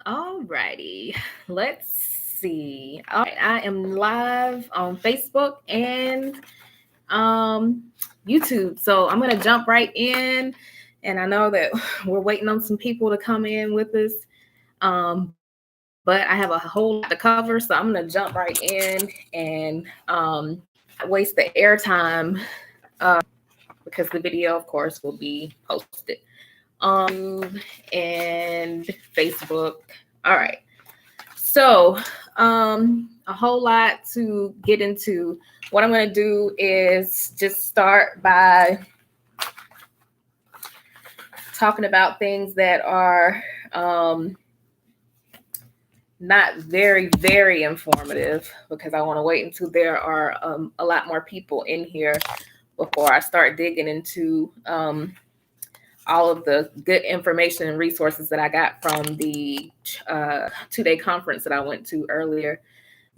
All righty. Let's see. All right, I am live on Facebook and YouTube. So I'm gonna jump right in. And I know that we're waiting on some people to come in with us. But I have a whole lot to cover, so I'm gonna jump right in and waste the airtime because the video, of course, will be posted on and Facebook. All right. So, a whole lot to get into. What I'm going to do is just start by talking about things that are not very, very informative because I want to wait until there are a lot more people in here before I start digging into all of the good information and resources that I got from the 2-day conference that I went to earlier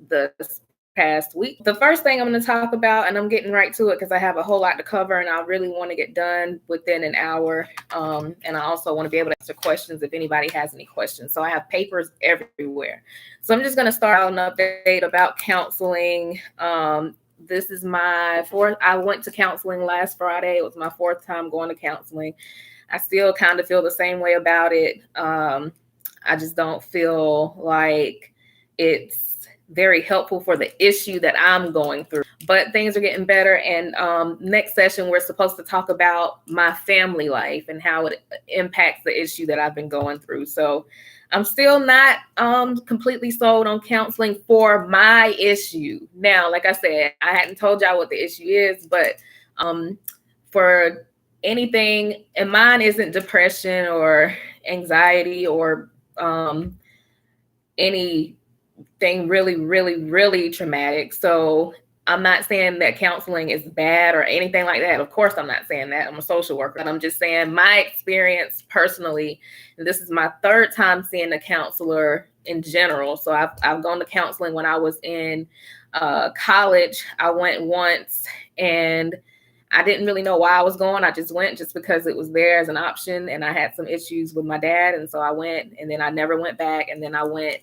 this past week. The first thing I'm going to talk about, and I'm getting right to it because I have a whole lot to cover and I really want to get done within an hour. And I also want to be able to answer questions if anybody has any questions. So I have papers everywhere. So I'm just going to start out an update about counseling. This is my fourth. I went to counseling last Friday. It was my fourth time going to counseling. I still kind of feel the same way about it. I just don't feel like it's very helpful for the issue that I'm going through. But things are getting better. And next session, we're supposed to talk about my family life and how it impacts the issue that I've been going through. So I'm still not completely sold on counseling for my issue. Now, like I said, I hadn't told y'all what the issue is, but for anything, and mine isn't depression or anxiety or anything really, really, really traumatic. So I'm not saying that counseling is bad or anything like that. Of course, I'm not saying that. I'm a social worker. And I'm just saying my experience personally, and this is my third time seeing a counselor in general. So I've gone to counseling when I was in college. I went once and I didn't really know why I was going. I just went just because it was there as an option. And I had some issues with my dad. And so I went, and then I never went back. And then I went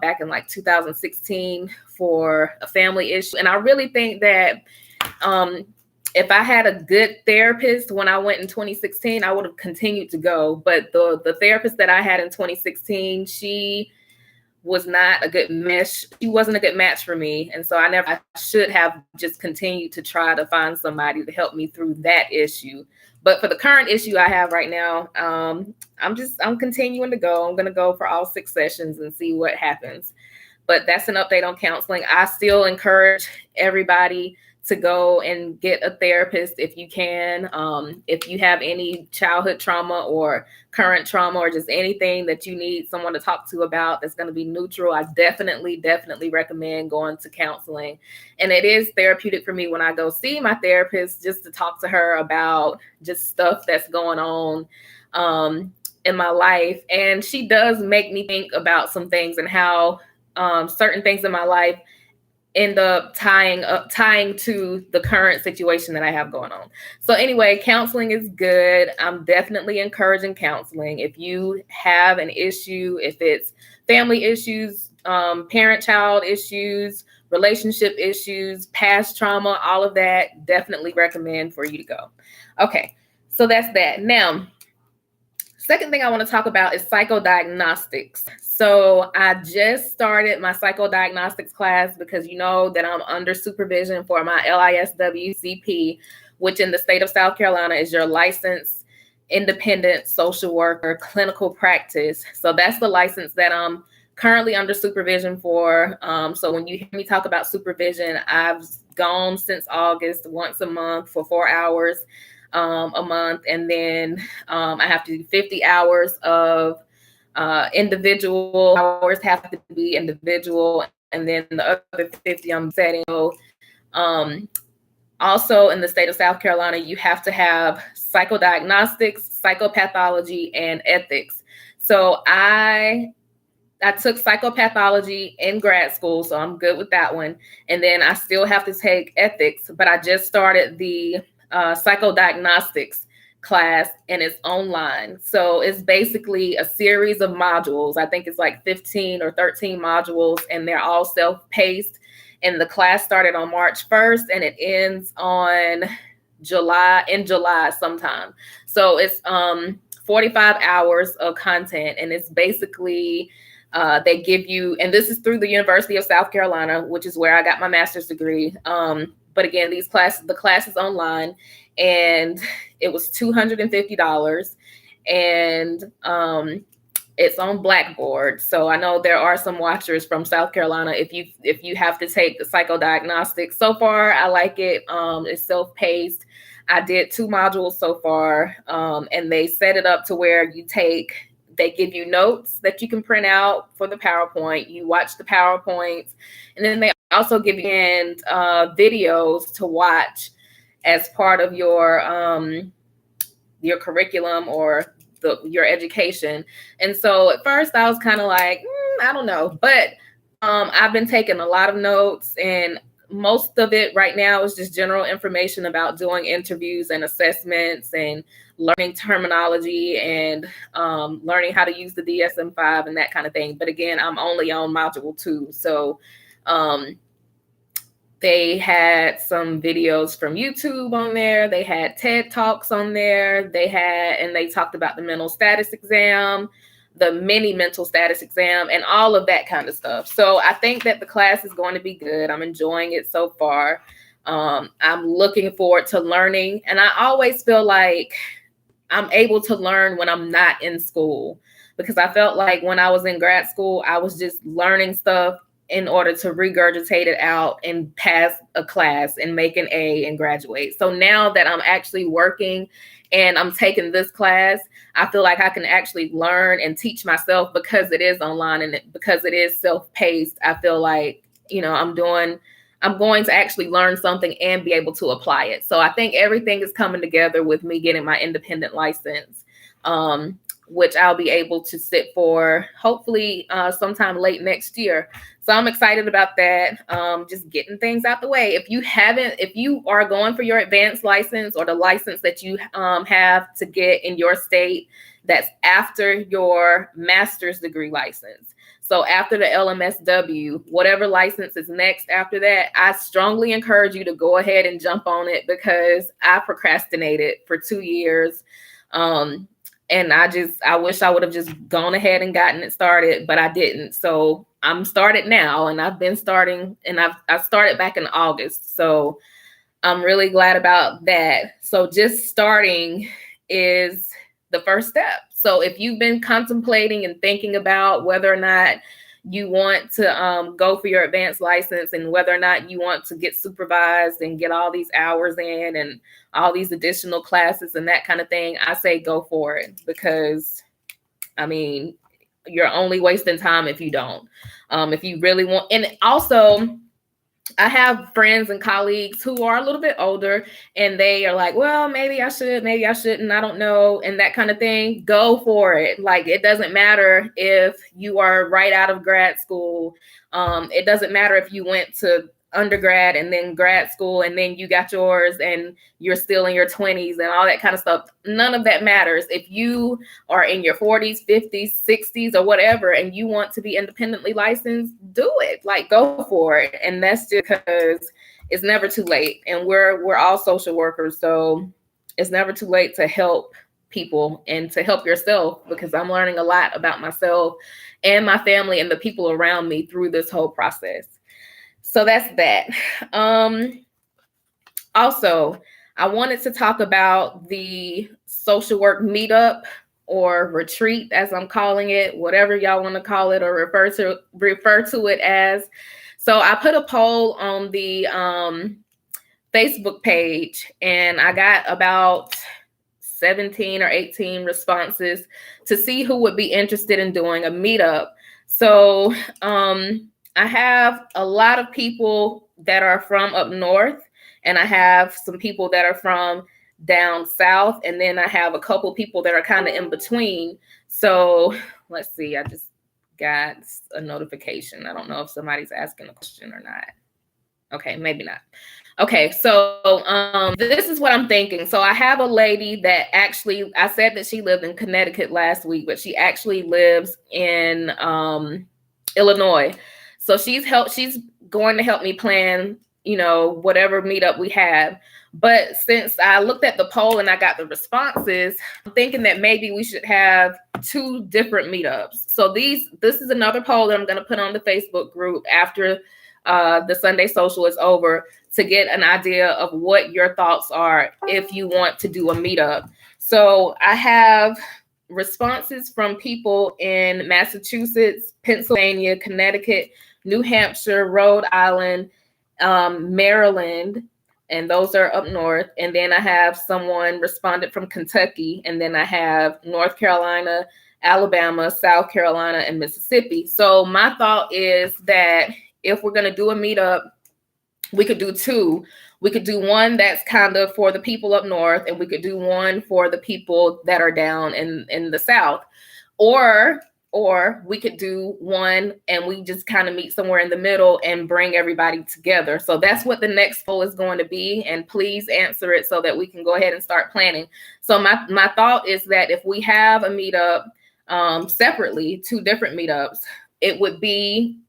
back in like 2016 for a family issue. And I really think that if I had a good therapist when I went in 2016, I would have continued to go. But the therapist that I had in 2016, she was not a good mesh. She wasn't a good match for me. And so I should have just continued to try to find somebody to help me through that issue. But for the current issue I have right now, I'm continuing to go. I'm going to go for all 6 sessions and see what happens. But that's an update on counseling. I still encourage everybody to go and get a therapist if you can. If you have any childhood trauma or current trauma or just anything that you need someone to talk to about that's going to be neutral, I definitely recommend going to counseling. And it is therapeutic for me when I go see my therapist just to talk to her about just stuff that's going on in my life. And she does make me think about some things and how certain things in my life end up tying to the current situation that I have going on. So anyway, counseling is good. I'm definitely encouraging counseling. If you have an issue, if it's family issues, parent-child issues, relationship issues, past trauma, all of that, definitely recommend for you to go. Okay, so that's that. Now, second thing I want to talk about is psychodiagnostics. So I just started my psychodiagnostics class because you know that I'm under supervision for my LISWCP, which in the state of South Carolina is your licensed independent social worker clinical practice. So that's the license that I'm currently under supervision for. So when you hear me talk about supervision, I've gone since August once a month for 4 hours a month. And then I have to do 50 hours of individual hours have to be individual. And then the other 50 I'm setting. Also in the state of South Carolina, you have to have psychodiagnostics, psychopathology, and ethics. So I took psychopathology in grad school, so I'm good with that one. And then I still have to take ethics, but I just started the psychodiagnostics class, and it's online. So it's basically a series of modules. I think it's like 15 or 13 modules, and they're all self-paced. And the class started on March 1st, and it ends on July sometime. So it's 45 hours of content, and it's basically they give you, and this is through the University of South Carolina, which is where I got my master's degree. But again, the class is online, and it was $250, and it's on Blackboard. So I know there are some watchers from South Carolina. If you have to take the Psychodiagnostics, so far I like it. It's self-paced. I did 2 modules so far, and they set it up to where they give you notes that you can print out for the PowerPoint. You watch the PowerPoints, and then they also give you videos to watch as part of your curriculum or your education. And so at first I was kind of like, I don't know, but I've been taking a lot of notes, and most of it right now is just general information about doing interviews and assessments and learning terminology and learning how to use the DSM-5 and that kind of thing. But again, I'm only on module 2. So they had some videos from YouTube on there. They had TED Talks on there. And they talked about the mental status exam, the mini mental status exam, and all of that kind of stuff. So I think that the class is going to be good. I'm enjoying it so far. I'm looking forward to learning. And I always feel like I'm able to learn when I'm not in school, because I felt like when I was in grad school, I was just learning stuff in order to regurgitate it out and pass a class and make an A and graduate. So now that I'm actually working and I'm taking this class, I feel like I can actually learn and teach myself, because it is online and because it is self-paced. I feel like, I'm going to actually learn something and be able to apply it. So I think everything is coming together with me getting my independent license, which I'll be able to sit for hopefully sometime late next year. So I'm excited about that. Just getting things out the way. If you are going for your advanced license, or the license that you have to get in your state, that's after your master's degree license. So after the LMSW, whatever license is next after that, I strongly encourage you to go ahead and jump on it, because I procrastinated for 2 years. And I wish I would have just gone ahead and gotten it started, but I didn't. So I'm started now, and I've been starting, and I started back in August. So I'm really glad about that. So just starting is the first step. So if you've been contemplating and thinking about whether or not you want to go for your advanced license, and whether or not you want to get supervised and get all these hours in and all these additional classes and that kind of thing, I say go for it, because you're only wasting time if you don't. If you really want, and also I have friends and colleagues who are a little bit older, and they are like, well, maybe I should, maybe I shouldn't, I don't know, and that kind of thing. Go for it. Like, it doesn't matter if you are right out of grad school. It doesn't matter if you went to undergrad and then grad school and then you got yours and you're still in your 20s and all that kind of stuff. None of that matters. If you are in your 40s, 50s, 60s, or whatever, and you want to be independently licensed, do it. Like, go for it. And that's just because it's never too late. And we're all social workers, so it's never too late to help people and to help yourself, because I'm learning a lot about myself and my family and the people around me through this whole process. So that's that. Also, I wanted to talk about the social work meetup or retreat, as I'm calling it, whatever y'all want to call it or refer to it as. So I put a poll on the Facebook page, and I got about 17 or 18 responses to see who would be interested in doing a meetup. So I have a lot of people that are from up north, and I have some people that are from down south, and then I have a couple people that are kind of in between. So let's see, I just got a notification. I don't know if somebody's asking a question or not. Okay, maybe not. Okay, so this is what I'm thinking. So I have a lady that actually, I said that she lived in Connecticut last week, but she actually lives in Illinois. So she's going to help me plan, whatever meetup we have. But since I looked at the poll and I got the responses, I'm thinking that maybe we should have 2 different meetups. So this is another poll that I'm going to put on the Facebook group after the Sunday social is over, to get an idea of what your thoughts are if you want to do a meetup. So I have responses from people in Massachusetts, Pennsylvania, Connecticut, New Hampshire, Rhode Island, Maryland, and those are up north. And then I have someone responded from Kentucky, and then I have North Carolina, Alabama, South Carolina, and Mississippi. So my thought is that if we're going to do a meetup, we could do 2. We could do one that's kind of for the people up north, and we could do one for the people that are down in the South. Or we could do one and we just kind of meet somewhere in the middle and bring everybody together. So that's what the next poll is going to be. And please answer it so that we can go ahead and start planning. So my thought is that if we have a meetup separately, 2 different meetups, it would be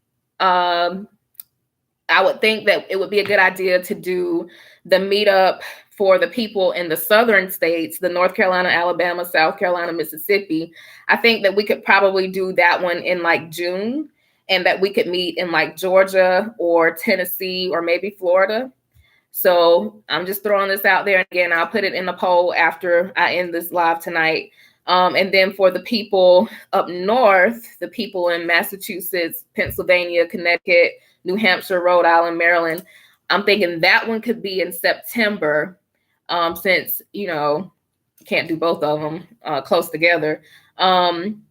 I would think that it would be a good idea to do the meetup for the people in the southern states, the North Carolina, Alabama, South Carolina, Mississippi. I think that we could probably do that one in like June, and that we could meet in like Georgia or Tennessee or maybe Florida. So I'm just throwing this out there. Again, I'll put it in the poll after I end this live tonight. And then for the people up north, the people in Massachusetts, Pennsylvania, Connecticut, New Hampshire, Rhode Island, Maryland, I'm thinking that one could be in September, since, can't do both of them close together. And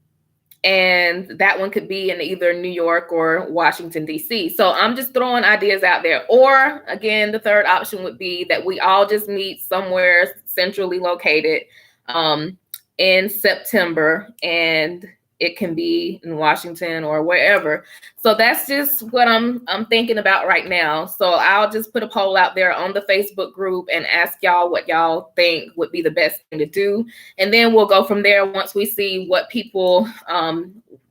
that one could be in either New York or Washington, D.C. So I'm just throwing ideas out there. Or again, the third option would be that we all just meet somewhere centrally located in September, and it can be in Washington or wherever. So that's just what I'm thinking about right now. So I'll just put a poll out there on the Facebook group and ask y'all what y'all think would be the best thing to do. And then we'll go from there once we see what people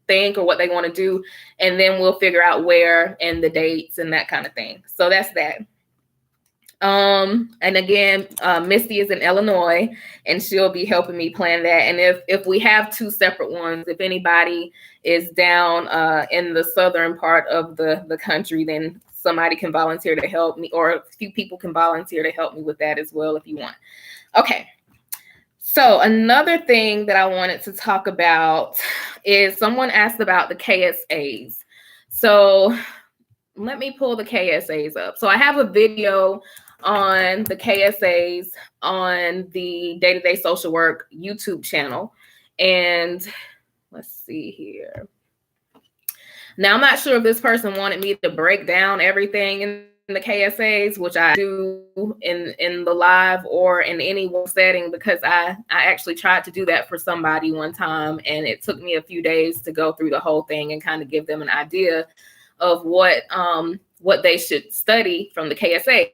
think or what they want to do. And then we'll figure out where and the dates and that kind of thing. So that's that. And again, Misty is in Illinois, and she'll be helping me plan that. And if we have 2 separate ones, if anybody is down in the southern part of the country, then somebody can volunteer to help me, or a few people can volunteer to help me with that as well if you want. Okay. So another thing that I wanted to talk about is someone asked about the KSAs. So let me pull the KSAs up. So I have a video on the KSAs on the Day-to-Day Social Work YouTube channel. And let's see here. Now, I'm not sure if this person wanted me to break down everything in the KSAs, which I do in the live or in any one setting, because I actually tried to do that for somebody one time, and it took me a few days to go through the whole thing and kind of give them an idea of what they should study from the KSAs.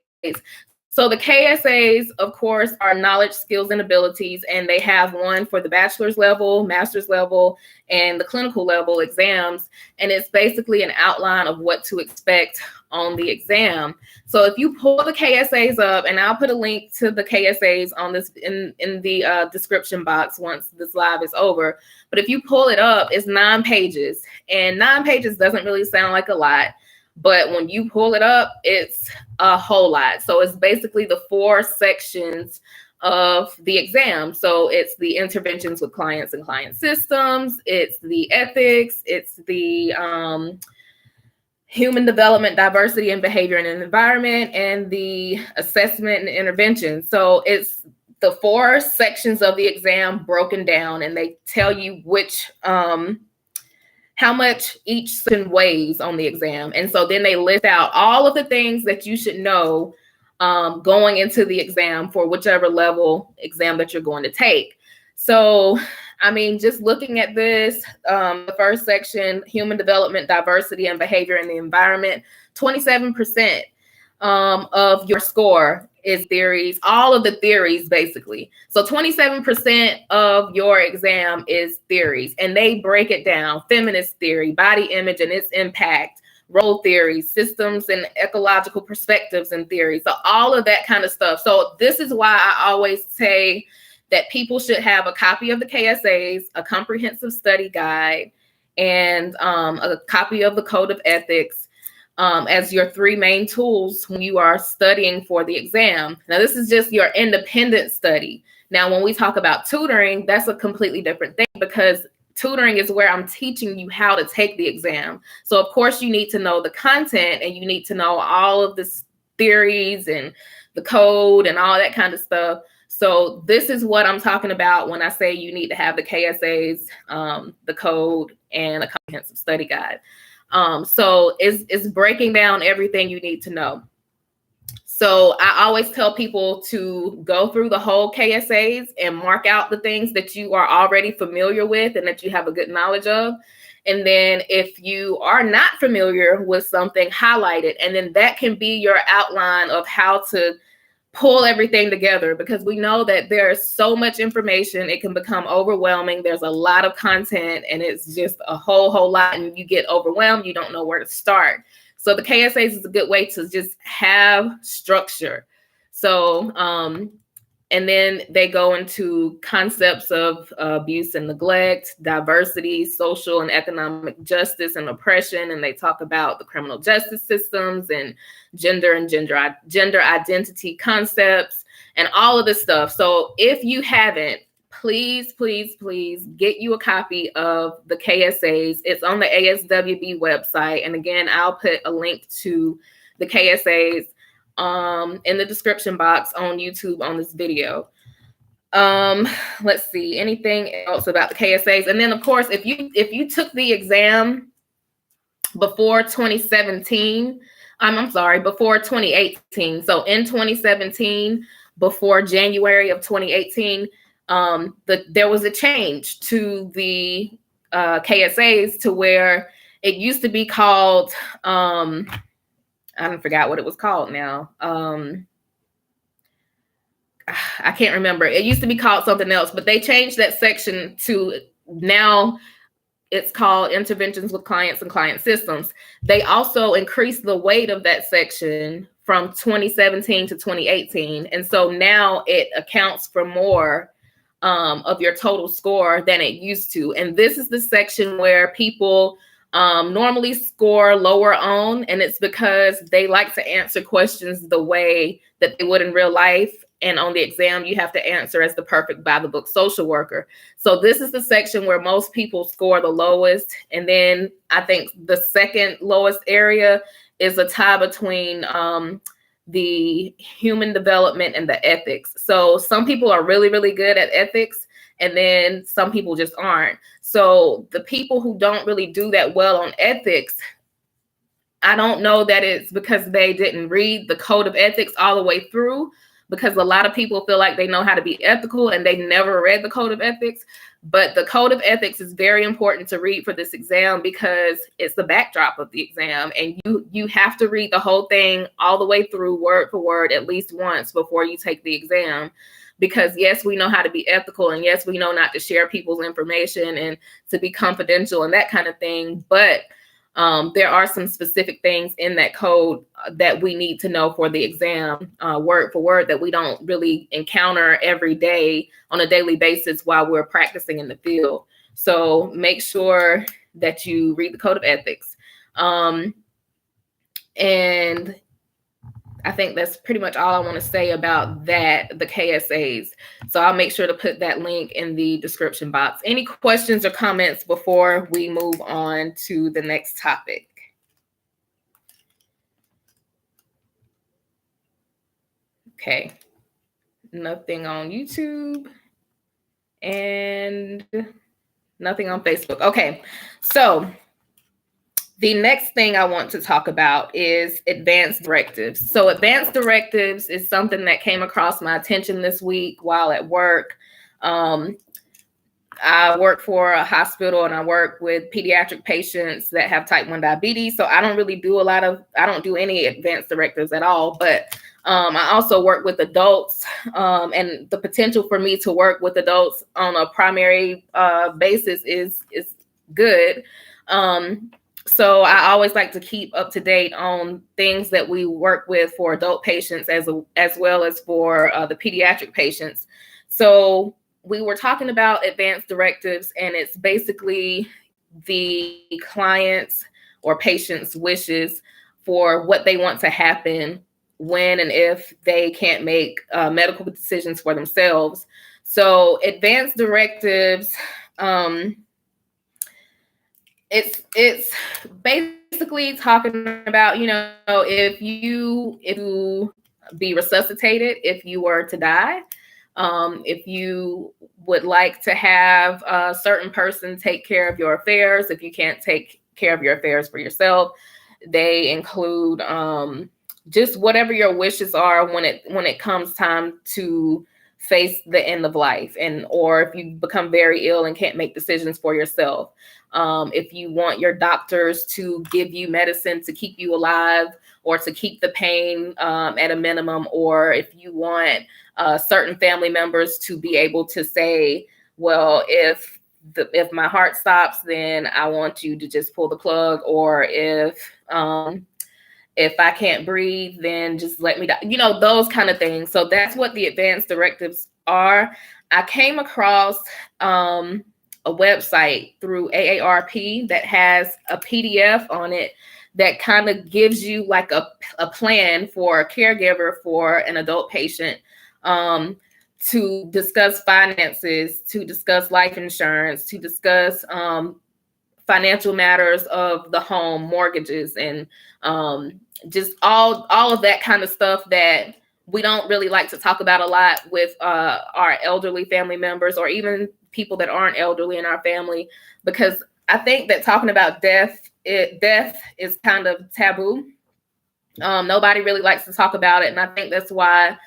So the KSAs, of course, are knowledge, skills, and abilities, and they have one for the bachelor's level, master's level, and the clinical level exams. And it's basically an outline of what to expect on the exam. So if you pull the KSAs up, and I'll put a link to the KSAs on this in the description box once this live is over. But if you pull it up, it's 9 pages, and 9 pages doesn't really sound like a lot. But when you pull it up, it's a whole lot. So it's basically the 4 sections of the exam. So it's the interventions with clients and client systems. It's the ethics. It's the human development, diversity and behavior in an environment, and the assessment and intervention. So it's the 4 sections of the exam broken down, and they tell you which how much each section weighs on the exam. And so then they list out all of the things that you should know going into the exam for whichever level exam that you're going to take. So, I mean, just looking at this, the first section, human development, diversity and behavior in the environment, 27%. of your score is theories, all of the theories basically. So 27% of your exam is theories, and they break it down: feminist theory, body image and its impact, role theory, systems and ecological perspectives and theory. So all of that kind of stuff. So this is why I always say that people should have a copy of the KSAs, a comprehensive study guide, and a copy of the Code of Ethics as your three main tools when you are studying for the exam. Now, this is just your independent study. Now, when we talk about tutoring, that's a completely different thing, because tutoring is where I'm teaching you how to take the exam. So, of course, you need to know the content, and you need to know all of the theories and the code and all that kind of stuff. So this is what I'm talking about when I say you need to have the KSAs, the code, and a comprehensive study guide. So it's breaking down everything you need to know. So I always tell people to go through the whole KSAs and mark out the things that you are already familiar with and that you have a good knowledge of. And then if you are not familiar with something, highlight it. And then that can be your outline of how to pull everything together, because we know that there's so much information, it can become overwhelming. There's a lot of content, and it's just a whole lot, and you get overwhelmed. You don't know where to start. So the KSAs is a good way to just have structure. So, and then they go into concepts of abuse and neglect, diversity, social and economic justice and oppression. And they talk about the criminal justice systems and gender identity concepts and all of this stuff. So if you haven't, please get you a copy of the KSAs. It's on the ASWB website. And again, I'll put a link to the KSAs in the description box on YouTube on this video. Let's see, anything else about the KSAs? And then, of course, if you took the exam before 2017, before 2018. So in 2017, before January of 2018, there was a change to the KSAs to where it used to be called, I forgot what it was called now. I can't remember. It used to be called something else, but they changed that section to now it's called Interventions with Clients and Client Systems. They also increased the weight of that section from 2017 to 2018. And so now it accounts for more of your total score than it used to. And this is the section where people normally score lower on, and it's because they like to answer questions the way that they would in real life. And on the exam, you have to answer as the perfect by the book social worker. So this is the section where most people score the lowest. And then I think the second lowest area is a tie between the human development and the ethics. So some people are really good at ethics, and then some people just aren't. So the people who don't really do that well on ethics, I don't know that it's because they didn't read the Code of Ethics all the way through, because a lot of people feel like they know how to be ethical and they never read the Code of Ethics. But the Code of Ethics is very important to read for this exam because it's the backdrop of the exam. And you have to read the whole thing all the way through, word for word, at least once before you take the exam. Because yes, we know how to be ethical, and yes, we know not to share people's information and to be confidential and that kind of thing. But there are some specific things in that code that we need to know for the exam, word for word, that we don't really encounter every day on a daily basis while we're practicing in the field. So make sure that you read the Code of Ethics. And I think that's pretty much all I want to say about that, the KSAs. So I'll make sure to put that link in the description box. Any questions or comments before we move on to the next topic? Okay. Nothing on YouTube and nothing on Facebook. Okay. So the next thing I want to talk about is advanced directives. So advanced directives is something that came across my attention this week while at work. I work for a hospital and I work with pediatric patients that have type 1 diabetes. So I don't really do I don't do any advanced directives at all. But I also work with adults, and the potential for me to work with adults on a primary basis is good. So I always like to keep up to date on things that we work with for adult patients as well as for the pediatric patients. So we were talking about advanced directives, and it's basically the client's or patient's wishes for what they want to happen when and if they can't make medical decisions for themselves. So advanced directives, it's basically talking about, if you be resuscitated, if you were to die, if you would like to have a certain person take care of your affairs, if you can't take care of your affairs for yourself. They include just whatever your wishes are when it comes time to face the end of life, or if you become very ill and can't make decisions for yourself. If you want your doctors to give you medicine to keep you alive or to keep the pain at a minimum, or if you want certain family members to be able to say, well, if my heart stops, then I want you to just pull the plug, or if I can't breathe, then just let me die, those kind of things. So that's what the advanced directives are. I came across a website through AARP that has a PDF on it that kind of gives you like a plan for a caregiver for an adult patient, to discuss finances, to discuss life insurance, to discuss financial matters of the home, mortgages, and just all of that kind of stuff that we don't really like to talk about a lot with our elderly family members, or even people that aren't elderly in our family, because I think that talking about death is kind of taboo. Nobody really likes to talk about it. And I think that's why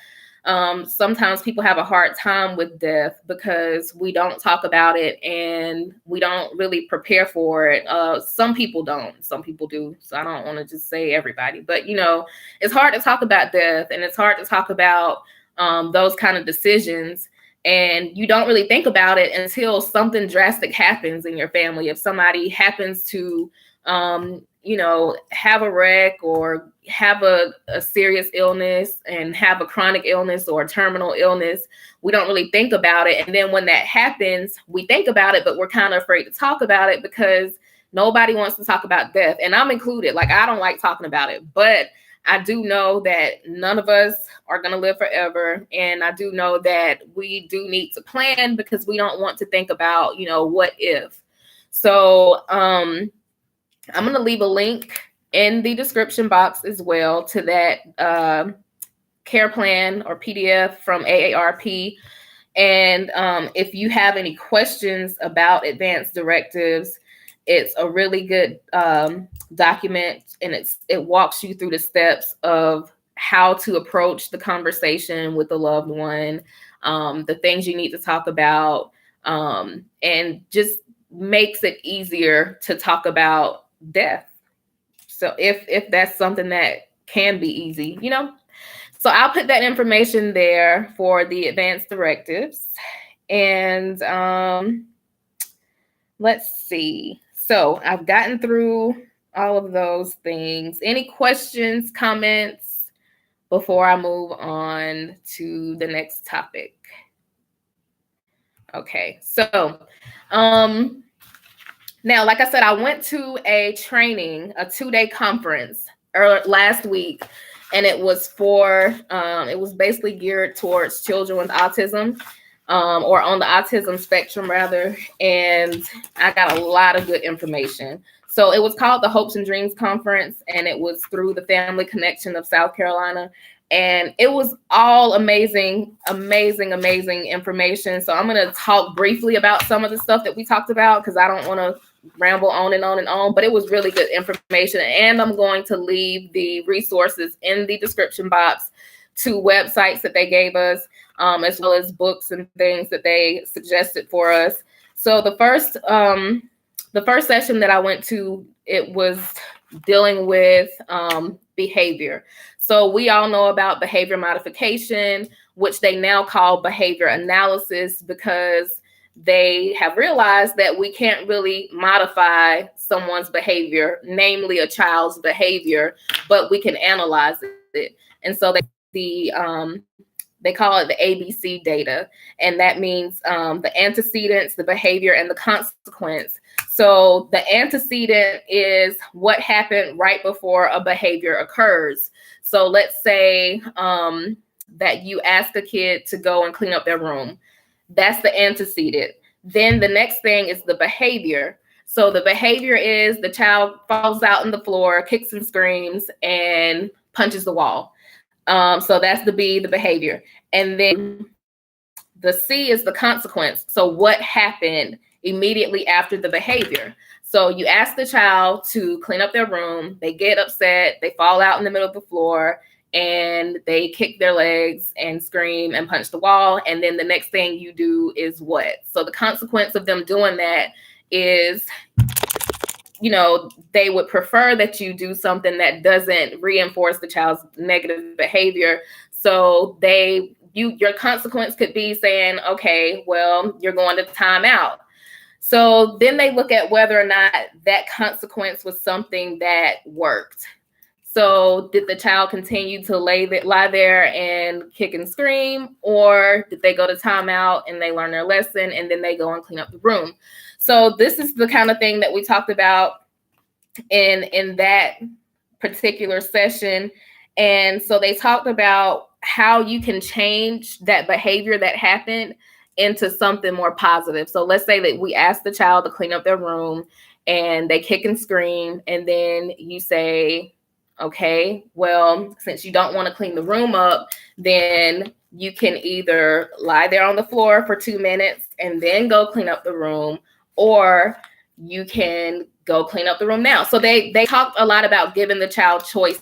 sometimes people have a hard time with death, because we don't talk about it and we don't really prepare for it. Some people don't, some people do. So I don't want to just say everybody, but it's hard to talk about death, and it's hard to talk about those kind of decisions. And you don't really think about it until something drastic happens in your family. If somebody happens to, have a wreck, or have a serious illness, and have a chronic illness or a terminal illness, we don't really think about it. And then when that happens, we think about it, but we're kind of afraid to talk about it because nobody wants to talk about death. And I'm included. Like, I don't like talking about it, but I do know that none of us are going to live forever. And I do know that we do need to plan, because we don't want to think about, what if. So I'm going to leave a link in the description box as well to that care plan or PDF from AARP. And if you have any questions about advanced directives, it's a really good document, and it walks you through the steps of how to approach the conversation with a loved one, the things you need to talk about, and just makes it easier to talk about death. So if that's something that can be easy, So I'll put that information there for the advanced directives. And let's see. So I've gotten through all of those things. Any questions, comments before I move on to the next topic? Okay, so now, like I said, I went to a training, a 2-day conference last week, and it was it was basically geared towards children with autism, or on the autism spectrum rather. And I got a lot of good information. So it was called the Hopes and Dreams Conference, and it was through the Family Connection of South Carolina. And it was all amazing, amazing, amazing information. So I'm going to talk briefly about some of the stuff that we talked about, because I don't want to ramble on and on and on, but it was really good information. And I'm going to leave the resources in the description box to websites that they gave us, as well as books and things that they suggested for us. So the first session that I went to, it was dealing with behavior. So we all know about behavior modification, which they now call behavior analysis, because they have realized that we can't really modify someone's behavior, namely a child's behavior, but we can analyze it. And so they call it the ABC data, and that means the antecedents, the behavior, and the consequence. So the antecedent is what happened right before a behavior occurs. So let's say that you ask a kid to go and clean up their room. That's the antecedent. Then the next thing is the behavior. So the behavior is the child falls out on the floor, kicks and screams, and punches the wall. So that's the B, the behavior. And then the C is the consequence. So what happened immediately after the behavior? So you ask the child to clean up their room, they get upset, they fall out in the middle of the floor, and they kick their legs and scream and punch the wall. And then the next thing you do is what? So the consequence of them doing that is, they would prefer that you do something that doesn't reinforce the child's negative behavior. So your consequence could be saying, okay, well, you're going to timeout. So then they look at whether or not that consequence was something that worked. So did the child continue to lie there and kick and scream, or did they go to timeout and they learn their lesson and then they go and clean up the room? So this is the kind of thing that we talked about in that particular session. And so they talked about how you can change that behavior that happened into something more positive. So let's say that we ask the child to clean up their room and they kick and scream, and then you say, okay, well, since you don't want to clean the room up, then you can either lie there on the floor for 2 minutes and then go clean up the room, or you can go clean up the room now. So they talked a lot about giving the child choices.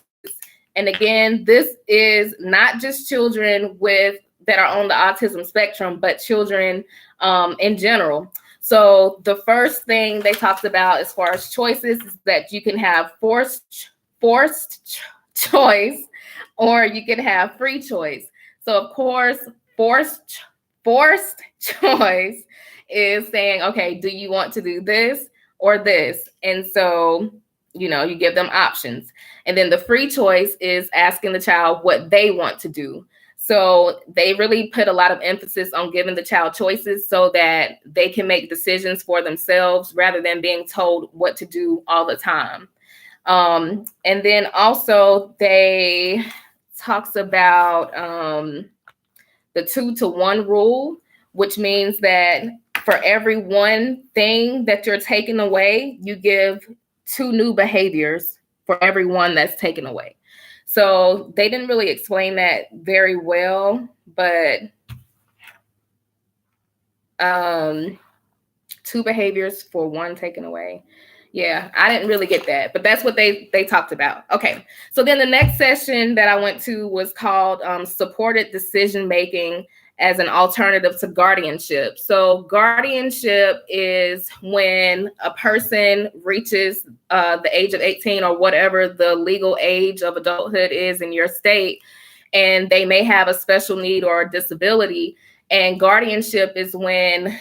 And again, this is not just children that are on the autism spectrum, but children in general. So the first thing they talked about as far as choices is that you can have forced choice, or you can have free choice. So of course, forced choice is saying, okay, do you want to do this or this? And so, you give them options. And then the free choice is asking the child what they want to do. So they really put a lot of emphasis on giving the child choices so that they can make decisions for themselves rather than being told what to do all the time. And then also they talks about the 2-to-1 rule, which means that for every one thing that you're taking away, you give 2 new behaviors for every one that's taken away. So they didn't really explain that very well, but 2 behaviors for 1 taken away. Yeah, I didn't really get that, but that's what they talked about. Okay, so then the next session that I went to was called supported decision making as an alternative to guardianship. So guardianship is when a person reaches the age of 18 or whatever the legal age of adulthood is in your state, and they may have a special need or a disability. And guardianship is when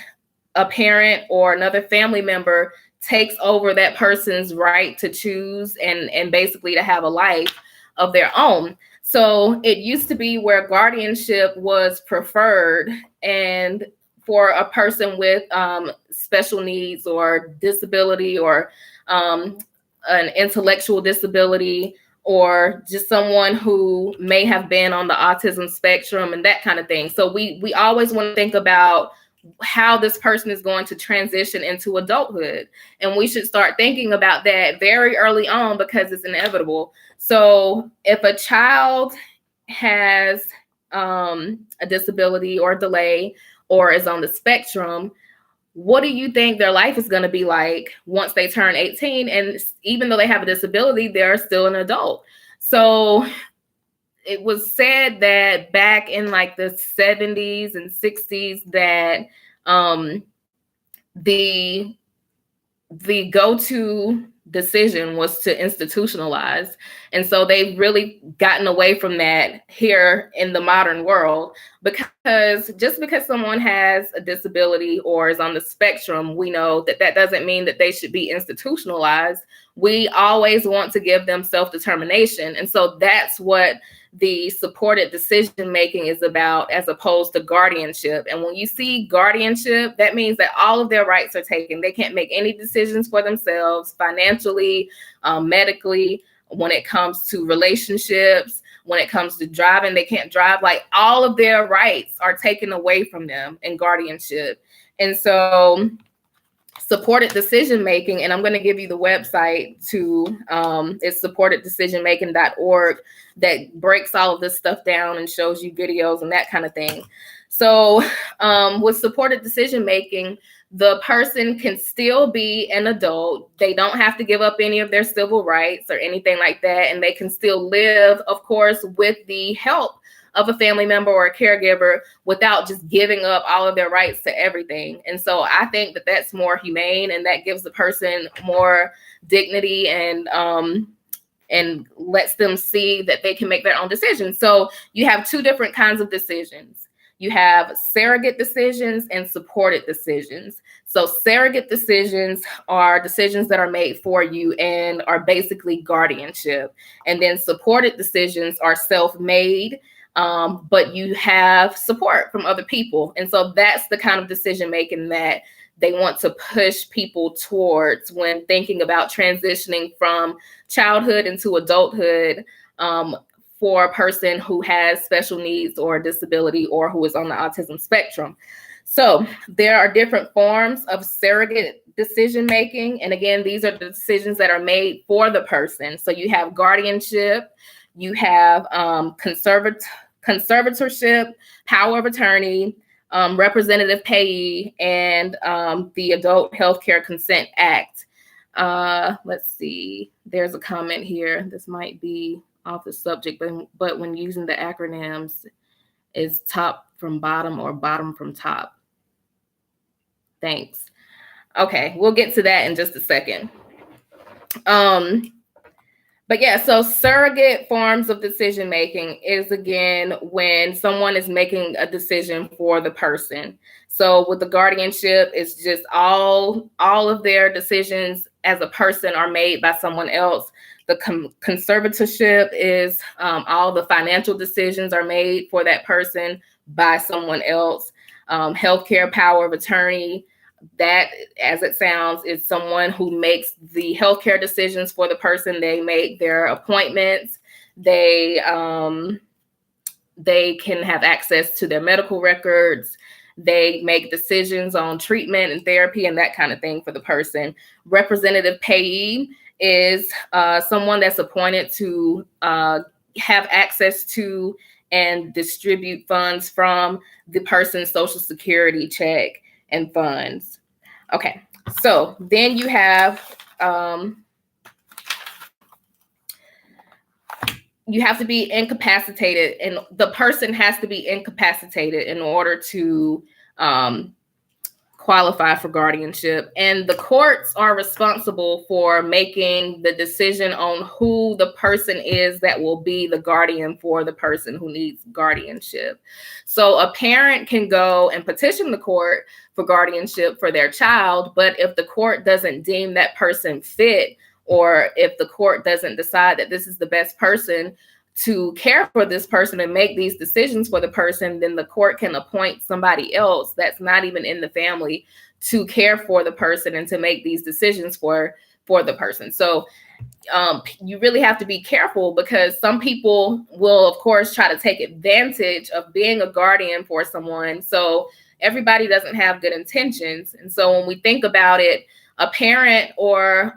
a parent or another family member takes over that person's right to choose and basically to have a life of their own. So it used to be where guardianship was preferred, and for a person with special needs or disability, or an intellectual disability, or just someone who may have been on the autism spectrum and that kind of thing. So we always want to think about how this person is going to transition into adulthood. And we should start thinking about that very early on, because it's inevitable. So if a child has a disability or delay, or is on the spectrum, what do you think their life is going to be like once they turn 18? And even though they have a disability, they're still an adult. So it was said that back in like the 70s and 60s that the go-to decision was to institutionalize. And so they've really gotten away from that here in the modern world, because just because someone has a disability or is on the spectrum, we know that that doesn't mean that they should be institutionalized. We always want to give them self-determination. And so that's what the supported decision making is about, as opposed to guardianship. And when you see guardianship, that means that all of their rights are taken. They can't make any decisions for themselves, financially, medically, when it comes to relationships, when it comes to driving, they can't drive. Like, all of their rights are taken away from them in guardianship. And so supported decision making, and I'm going to give you the website to it's supporteddecisionmaking.org, that breaks all of this stuff down and shows you videos and that kind of thing. So with supported decision making, the person can still be an adult. They don't have to give up any of their civil rights or anything like that, and they can still live, of course, with the help of a family member or a caregiver, without just giving up all of their rights to everything. And so I think that that's more humane, and that gives the person more dignity and lets them see that they can make their own decisions. So you have two different kinds of decisions. You have surrogate decisions and supported decisions. So surrogate decisions are decisions that are made for you and are basically guardianship. And then supported decisions are self-made, but you have support from other people. And so that's the kind of decision making that they want to push people towards when thinking about transitioning from childhood into adulthood, for a person who has special needs or disability or who is on the autism spectrum. So there are different forms of surrogate decision making. And again, these are the decisions that are made for the person. So you have guardianship, you have conservatorship, power of attorney, representative payee, and the Adult Healthcare Consent Act. Let's see, there's a comment here. This might be off the subject, but when using the acronyms, is top from bottom or bottom from top? Thanks. Okay, we'll get to that in just a second. But yeah, so surrogate forms of decision making is, again, when someone is making a decision for the person. So with the guardianship, it's just all of their decisions as a person are made by someone else. The conservatorship is all the financial decisions are made for that person by someone else. Healthcare power of attorney, that, as it sounds, is someone who makes the healthcare decisions for the person. They make their appointments. They can have access to their medical records. They make decisions on treatment and therapy and that kind of thing for the person. Representative payee is someone that's appointed to have access to and distribute funds from the person's Social Security check and funds. Okay, so then you have to be incapacitated, and the person has to be incapacitated in order to qualify for guardianship. And the courts are responsible for making the decision on who the person is that will be the guardian for the person who needs guardianship. So a parent can go and petition the court for guardianship for their child, but if the court doesn't deem that person fit, or if the court doesn't decide that this is the best person to care for this person and make these decisions for the person, then the court can appoint somebody else that's not even in the family to care for the person and to make these decisions for the person. So you really have to be careful, because some people will, of course, try to take advantage of being a guardian for someone. So everybody doesn't have good intentions. And so when we think about it, a parent, or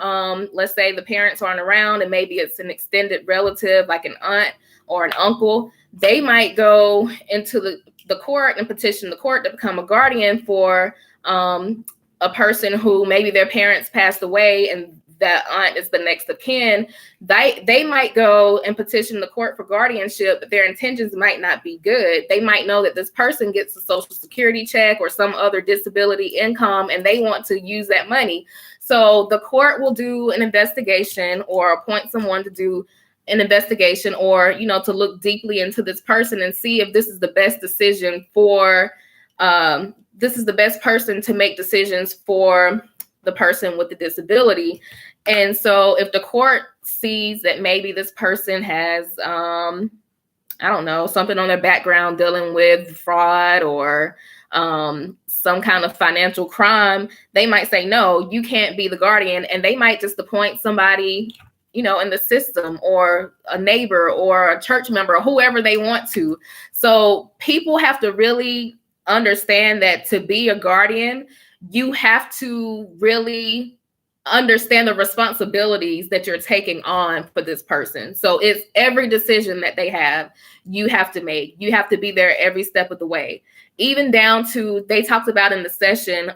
let's say the parents aren't around and maybe it's an extended relative like an aunt or an uncle, they might go into the court and petition the court to become a guardian for a person who maybe their parents passed away and that aunt is the next of kin, they might go and petition the court for guardianship, but their intentions might not be good. They might know that this person gets a Social Security check or some other disability income, and they want to use that money. So the court will do an investigation or appoint someone to do an investigation, or, you know, to look deeply into this person and see if this is the best decision for, this is the best person to make decisions for the person with the disability. And so if the court sees that maybe this person has, I don't know, something on their background dealing with fraud or some kind of financial crime, they might say, no, you can't be the guardian. And they might just appoint somebody, you know, in the system, or a neighbor or a church member, or whoever they want to. So people have to really understand that to be a guardian, you have to really understand the responsibilities that you're taking on for this person. So it's every decision that they have, you have to make. You have to be there every step of the way. Even down to, they talked about in the session,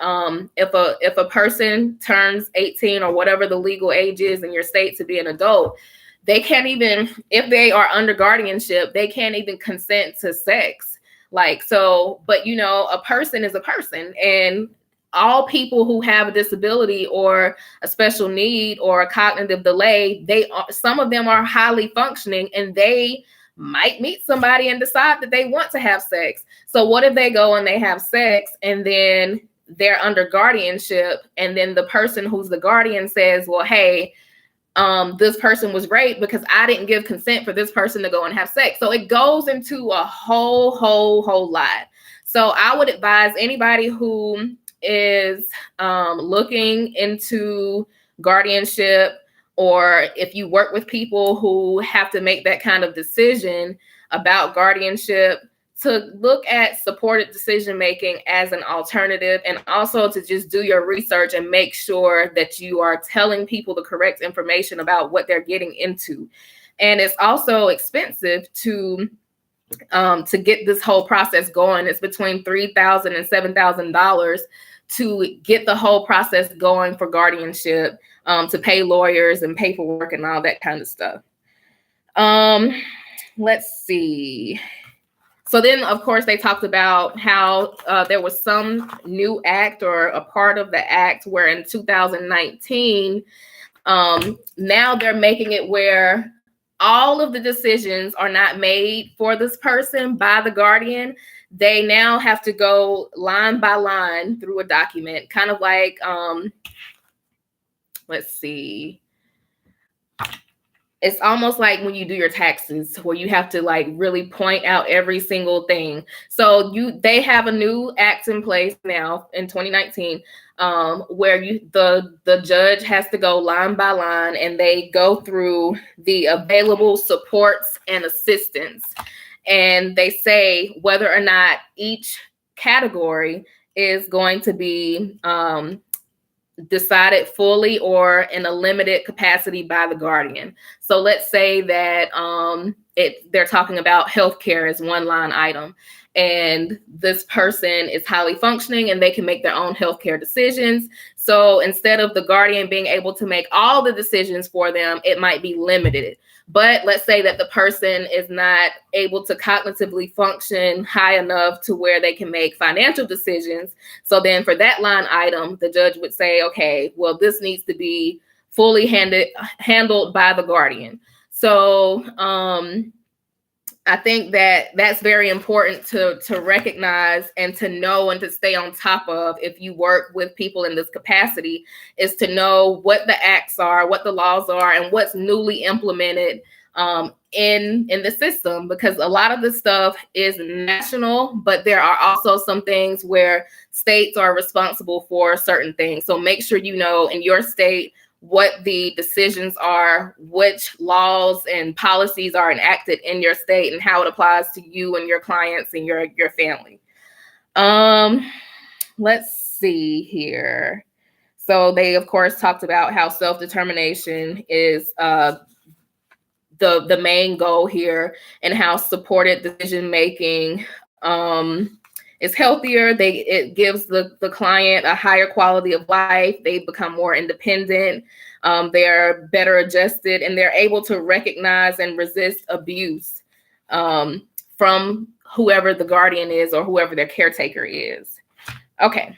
if a person turns 18 or whatever the legal age is in your state to be an adult, they can't even, if they are under guardianship, they can't even consent to sex. Like, so, but you know, a person is a person, and all people who have a disability or a special need or a cognitive delay, some of them are highly functioning, and they might meet somebody and decide that they want to have sex. So what if they go and they have sex, and then they're under guardianship, and then the person who's the guardian says, well, hey, this person was raped because I didn't give consent for this person to go and have sex. So it goes into a whole lot. So I would advise anybody who is looking into guardianship, or if you work with people who have to make that kind of decision about guardianship, to look at supported decision making as an alternative, and also to just do your research and make sure that you are telling people the correct information about what they're getting into. And it's also expensive to get this whole process going. It's between $3,000 and $7,000 to get the whole process going for guardianship, to pay lawyers and paperwork and all that kind of stuff. Let's see. So then, of course, they talked about how there was some new act or a part of the act where in 2019, now they're making it where all of the decisions are not made for this person by the guardian. They now have to go line by line through a document, kind of like, let's see. It's almost like when you do your taxes, where you have to like really point out every single thing. So they have a new act in place now in 2019, where the judge has to go line by line, and they go through the available supports and assistance, and they say whether or not each category is going to be decided fully or in a limited capacity by the guardian. So let's say that they're talking about healthcare as one line item, and this person is highly functioning and they can make their own healthcare decisions. So instead of the guardian being able to make all the decisions for them, it might be limited. But let's say that the person is not able to cognitively function high enough to where they can make financial decisions. So then for that line item, the judge would say, okay, well, this needs to be fully handled by the guardian. So I think that that's very important to recognize and to know and to stay on top of if you work with people in this capacity, is to know what the acts are, what the laws are, and what's newly implemented in the system, because a lot of this stuff is national, but there are also some things where states are responsible for certain things. So make sure you know in your state what the decisions are, which laws and policies are enacted in your state, and how it applies to you and your clients and your family. Let's see here. So they, of course, talked about how self-determination is the main goal here, and how supported decision-making is healthier. It gives the client a higher quality of life. They become more independent. They're better adjusted, and they're able to recognize and resist abuse from whoever the guardian is or whoever their caretaker is. Okay.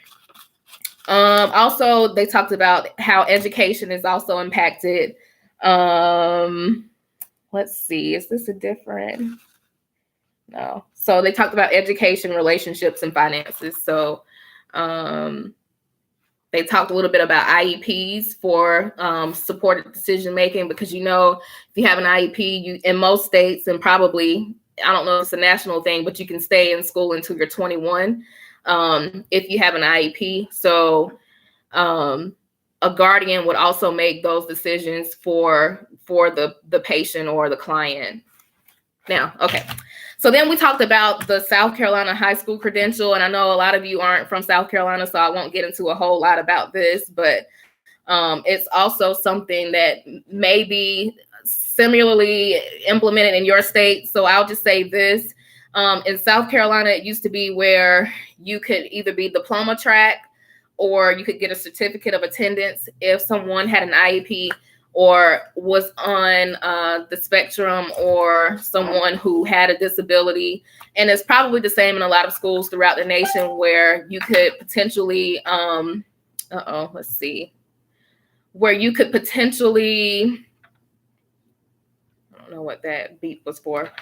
Also, they talked about how education is also impacted. Let's see, is this a different? No. So they talked about education, relationships, and finances. So they talked a little bit about IEPs for supported decision making, because if you have an IEP, you in most states, and probably, I don't know if it's a national thing, but you can stay in school until you're 21 if you have an IEP. So a guardian would also make those decisions for the patient or the client. Now, okay. So then we talked about the South Carolina high school credential, and I know a lot of you aren't from South Carolina, so I won't get into a whole lot about this, but it's also something that may be similarly implemented in your state. So I'll just say this. In South Carolina, it used to be where you could either be diploma track or you could get a certificate of attendance if someone had an IEP or was on the spectrum, or someone who had a disability. And it's probably the same in a lot of schools throughout the nation, where you could potentially, where you could potentially, I don't know what that beep was for,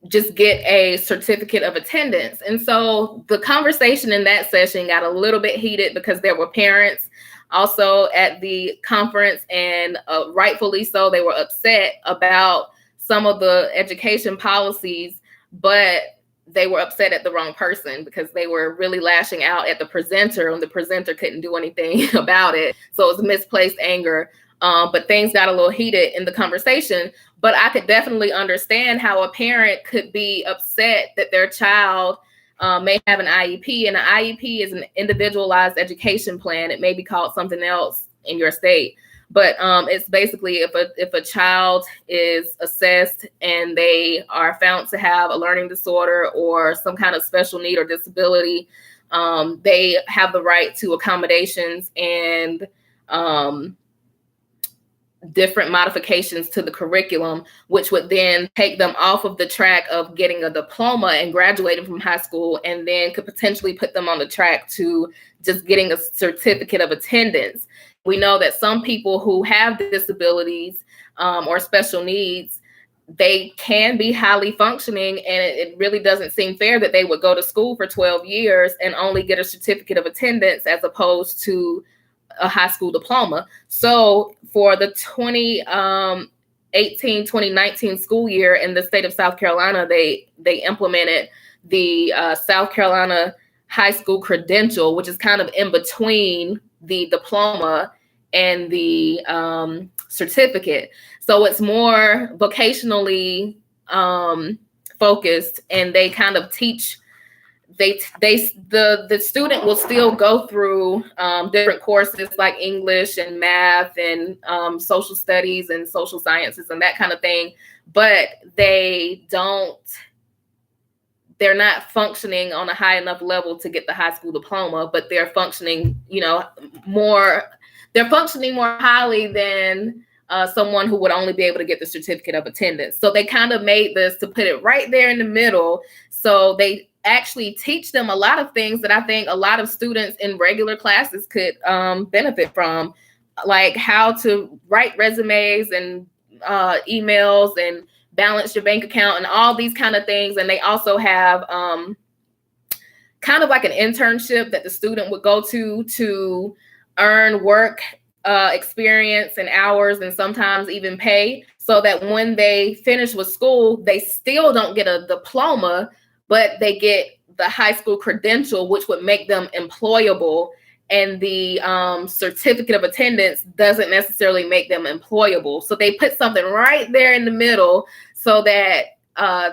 just get a certificate of attendance. And so the conversation in that session got a little bit heated because there were parents also at the conference, and rightfully so, they were upset about some of the education policies, but they were upset at the wrong person because they were really lashing out at the presenter, and the presenter couldn't do anything about it. So it was misplaced anger. But things got a little heated in the conversation. But I could definitely understand how a parent could be upset that their child may have an IEP, and an IEP is an individualized education plan. It may be called something else in your state, but it's basically if a child is assessed and they are found to have a learning disorder or some kind of special need or disability, they have the right to accommodations and different modifications to the curriculum, which would then take them off of the track of getting a diploma and graduating from high school, and then could potentially put them on the track to just getting a certificate of attendance. We know that some people who have disabilities or special needs, they can be highly functioning, and it really doesn't seem fair that they would go to school for 12 years and only get a certificate of attendance as opposed to a high school diploma. So for the 2018-2019 school year in the state of South Carolina, they implemented the South Carolina high school credential, which is kind of in between the diploma and the certificate. So it's more vocationally focused, and they kind of teach. The student will still go through different courses like English and math and social studies and social sciences and that kind of thing, but they're not functioning on a high enough level to get the high school diploma, but they're functioning, more highly than someone who would only be able to get the certificate of attendance. So they kind of made this to put it right there in the middle. So they actually teach them a lot of things that I think a lot of students in regular classes could benefit from, like how to write resumes and emails and balance your bank account and all these kind of things. And they also have kind of like an internship that the student would go to earn work experience and hours, and sometimes even pay, so that when they finish with school, they still don't get a diploma, but they get the high school credential, which would make them employable. And the certificate of attendance doesn't necessarily make them employable. So they put something right there in the middle so that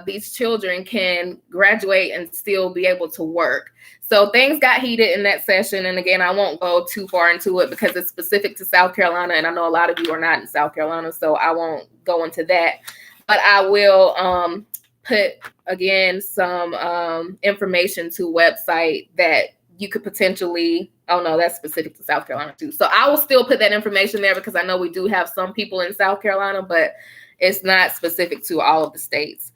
these children can graduate and still be able to work. So things got heated in that session. And again, I won't go too far into it because it's specific to South Carolina. And I know a lot of you are not in South Carolina, so I won't go into that. But I will put, again, some information to a website that you could potentially, oh no, that's specific to South Carolina too. So I will still put that information there because I know we do have some people in South Carolina, but it's not specific to all of the states.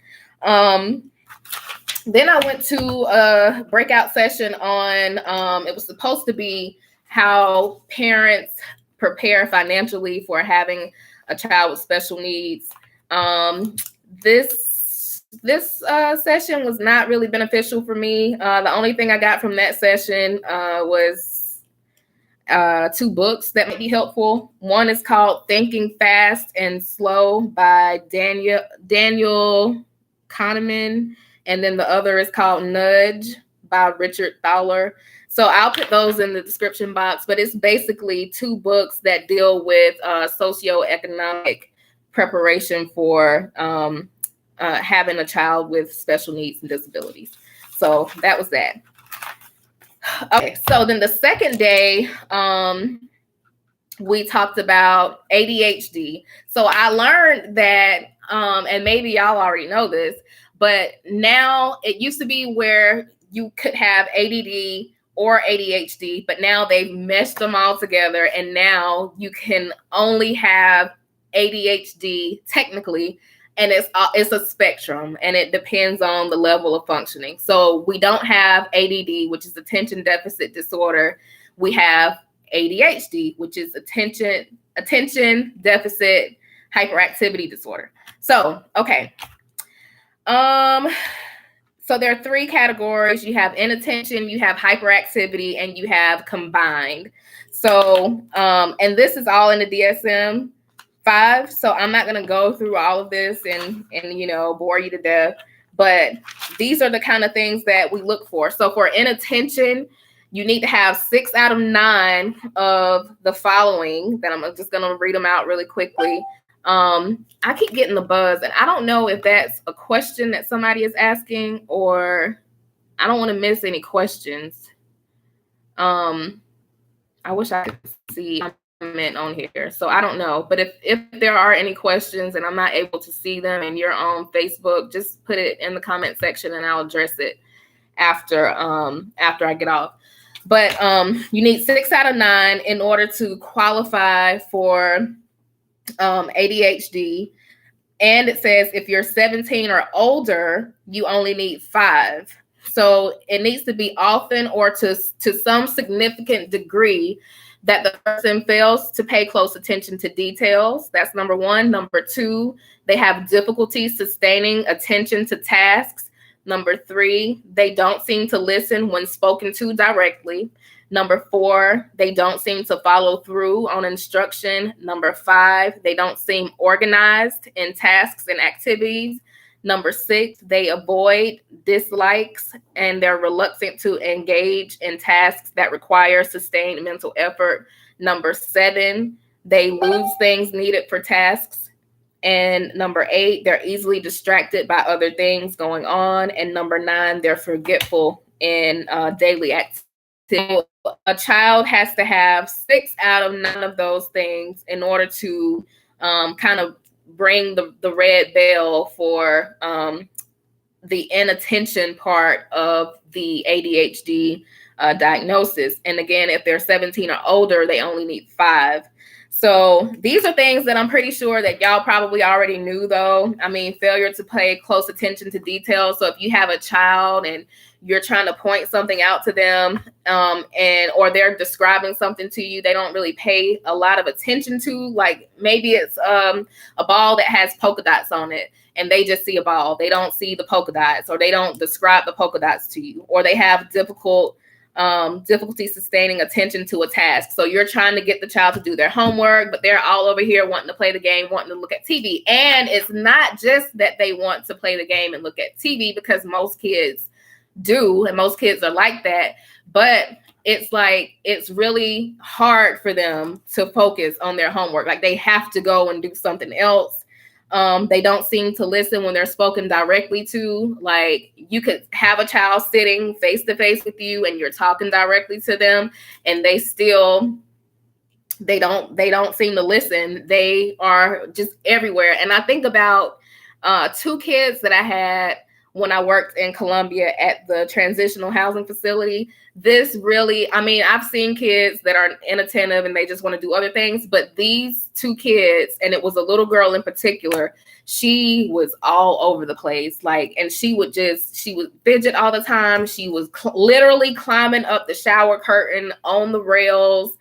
Then I went to a breakout session on, it was supposed to be how parents prepare financially for having a child with special needs. This session was not really beneficial for me. The only thing I got from that session was 2 books that might be helpful. One is called Thinking Fast and Slow by Daniel Kahneman, and then the other is called Nudge by Richard Thaler. So I'll put those in the description box, but it's basically 2 books that deal with socioeconomic preparation for having a child with special needs and disabilities. So that was that. Okay, so then the second day, we talked about ADHD. So I learned that, and maybe y'all already know this, but now it used to be where you could have ADD or ADHD, but now they've meshed them all together, and now you can only have ADHD technically, and it's a spectrum, and it depends on the level of functioning. So we don't have ADD, which is attention deficit disorder. We have ADHD, which is attention deficit hyperactivity disorder. So, okay. So there are 3 categories. You have inattention, you have hyperactivity, and you have combined. So, and this is all in the DSM-5. So I'm not going to go through all of this and bore you to death. But these are the kind of things that we look for. So for inattention, you need to have 6 out of 9 of the following, that I'm just going to read them out really quickly. I keep getting the buzz, and I don't know if that's a question that somebody is asking, or I don't want to miss any questions. I wish I could see comment on here, so I don't know. But if there are any questions and I'm not able to see them and you're on Facebook, just put it in the comment section and I'll address it after I get off. But you need 6 out of 9 in order to qualify for ADHD. And it says if you're 17 or older, you only need 5. So it needs to be often or to some significant degree that the person fails to pay close attention to details. That's number 1. Number 2, they have difficulty sustaining attention to tasks. Number 3, they don't seem to listen when spoken to directly. Number 4, they don't seem to follow through on instruction. Number 5, they don't seem organized in tasks and activities. Number 6, they avoid, dislikes, and they're reluctant to engage in tasks that require sustained mental effort. Number 7, they lose things needed for tasks. And number 8, they're easily distracted by other things going on. And number 9, they're forgetful in daily activities. A child has to have 6 out of 9 of those things in order to kind of bring the red bell for the inattention part of the ADHD diagnosis. And again, if they're 17 or older, they only need 5. So these are things that I'm pretty sure that y'all probably already knew, though. I mean, failure to pay close attention to details. So if you have a child and you're trying to point something out to them or they're describing something to you they don't really pay a lot of attention to, like maybe it's a ball that has polka dots on it and they just see a ball. They don't see the polka dots, or they don't describe the polka dots to you, or they have difficulty sustaining attention to a task. So you're trying to get the child to do their homework, but they're all over here wanting to play the game, wanting to look at TV. And it's not just that they want to play the game and look at TV, because most kids do, and most kids are like that, but it's like it's really hard for them to focus on their homework. Like they have to go and do something else. They don't seem to listen when they're spoken directly to. Like you could have a child sitting face to face with you and you're talking directly to them and they don't seem to listen. They are just everywhere. And I think about two kids that I had when I worked in Columbia at the transitional housing facility. This really, I mean, I've seen kids that are inattentive and they just want to do other things, but these two kids, and it was a little girl in particular, she was all over the place. Like, and she would fidget all the time. She was literally climbing up the shower curtain on the rails.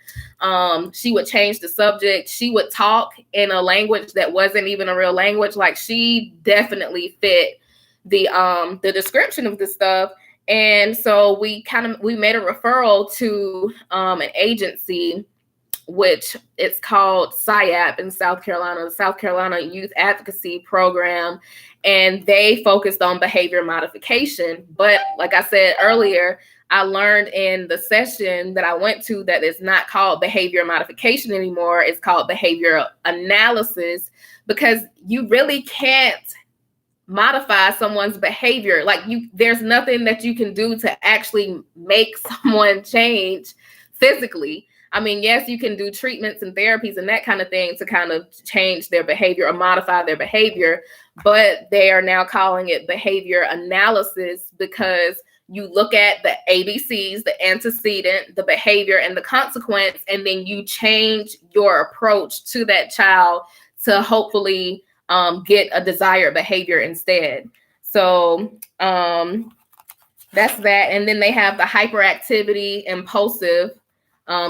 She would change the subject. She would talk in a language that wasn't even a real language. Like, she definitely fit the description of this stuff. And so we made a referral to an agency, which it's called SIAP in South Carolina, the South Carolina Youth Advocacy Program. And they focused on behavior modification. But like I said earlier, I learned in the session that I went to that it's not called behavior modification anymore. It's called behavior analysis, because you really can't modify someone's behavior. Like, there's nothing that you can do to actually make someone change physically. I mean, yes, you can do treatments and therapies and that kind of thing to kind of change their behavior or modify their behavior, but they are now calling it behavior analysis because you look at the ABCs, the antecedent, the behavior, and the consequence, and then you change your approach to that child to hopefully get a desired behavior instead. So that's that. And then they have the hyperactivity, impulsive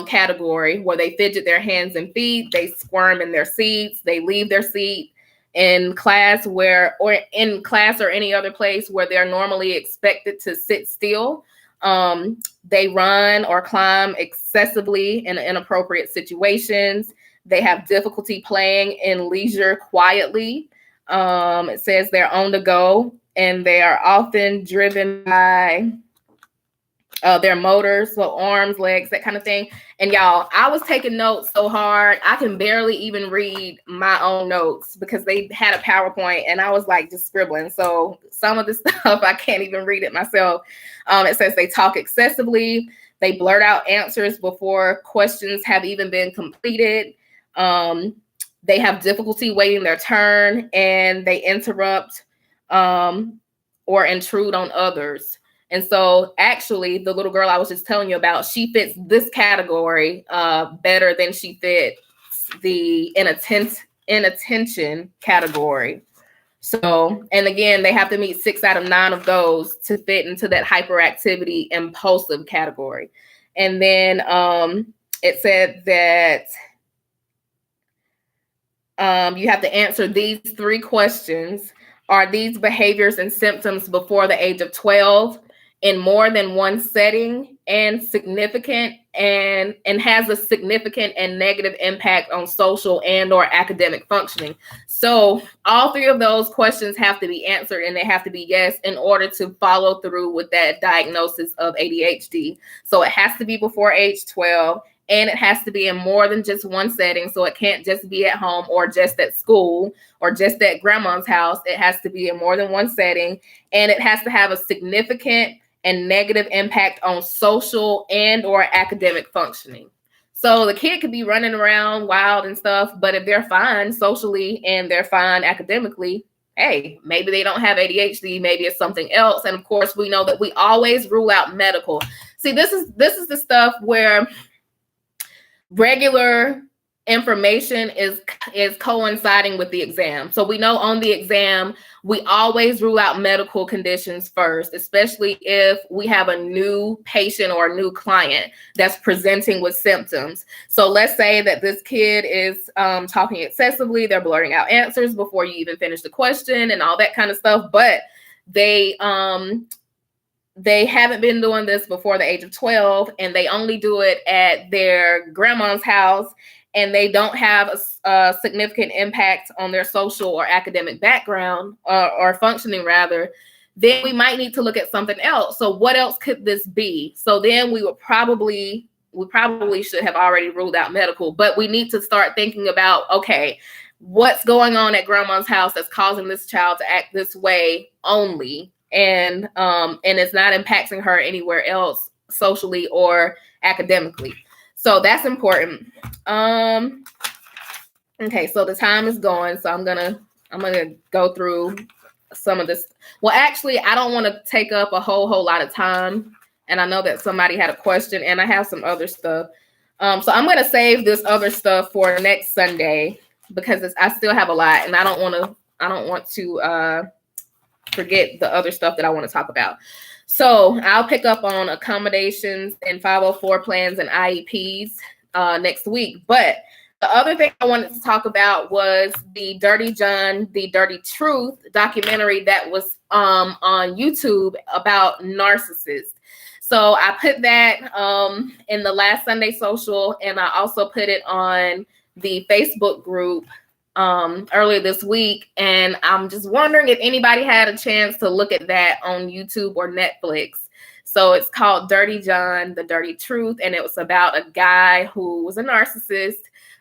category, where they fidget their hands and feet, they squirm in their seats, they leave their seat in class or any other place where they're normally expected to sit still. They run or climb excessively in inappropriate situations. They have difficulty playing in leisure quietly. It says they're on the go, and they are often driven by their motors, so arms, legs, that kind of thing. And y'all, I was taking notes so hard, I can barely even read my own notes because they had a PowerPoint and I was like just scribbling. So some of the stuff, I can't even read it myself. It says they talk excessively. They blurt out answers before questions have even been completed. They have difficulty waiting their turn, and they interrupt or intrude on others. And so actually, the little girl I was just telling you about, she fits this category better than she fits the inattention category. So, and again, they have to meet 6 out of 9 of those to fit into that hyperactivity impulsive category. And then it said that you have to answer these 3 questions. Are these behaviors and symptoms before the age of 12 in more than one setting and significant and has a significant and negative impact on social and or academic functioning? So all 3 of those questions have to be answered, and they have to be yes in order to follow through with that diagnosis of ADHD. So it has to be before age 12. And it has to be in more than just one setting. So it can't just be at home or just at school or just at grandma's house. It has to be in more than one setting. And it has to have a significant and negative impact on social and or academic functioning. So the kid could be running around wild and stuff, but if they're fine socially and they're fine academically, hey, maybe they don't have ADHD, maybe it's something else. And of course, we know that we always rule out medical. See, this is the stuff where regular information is coinciding with the exam. So we know on the exam, we always rule out medical conditions first, especially if we have a new patient or a new client that's presenting with symptoms. So let's say that this kid is talking excessively, they're blurting out answers before you even finish the question and all that kind of stuff, but they haven't been doing this before the age of 12, and they only do it at their grandma's house, and they don't have a significant impact on their social or academic background or functioning rather, then we might need to look at something else. So what else could this be? So then we probably should have already ruled out medical, but we need to start thinking about, okay, what's going on at grandma's house that's causing this child to act this way only? And it's not impacting her anywhere else socially or academically. So that's important. Okay, so the time is going, so I'm gonna I'm going to go through some of this. Well, actually, I don't want to take up a whole lot of time. And I know that somebody had a question, and I have some other stuff. So I'm going to save this other stuff for next Sunday because I still have a lot, and I don't want to forget the other stuff that I want to talk about. So I'll pick up on accommodations and 504 plans and IEPs next week. But the other thing I wanted to talk about was the Dirty John, the Dirty Truth documentary that was on YouTube about narcissists. So I put that in the last Sunday social, and I also put it on the Facebook group earlier this week. And I'm just wondering if anybody had a chance to look at that on YouTube or Netflix. So it's called Dirty John, the Dirty Truth. And it was about a guy who was a narcissist.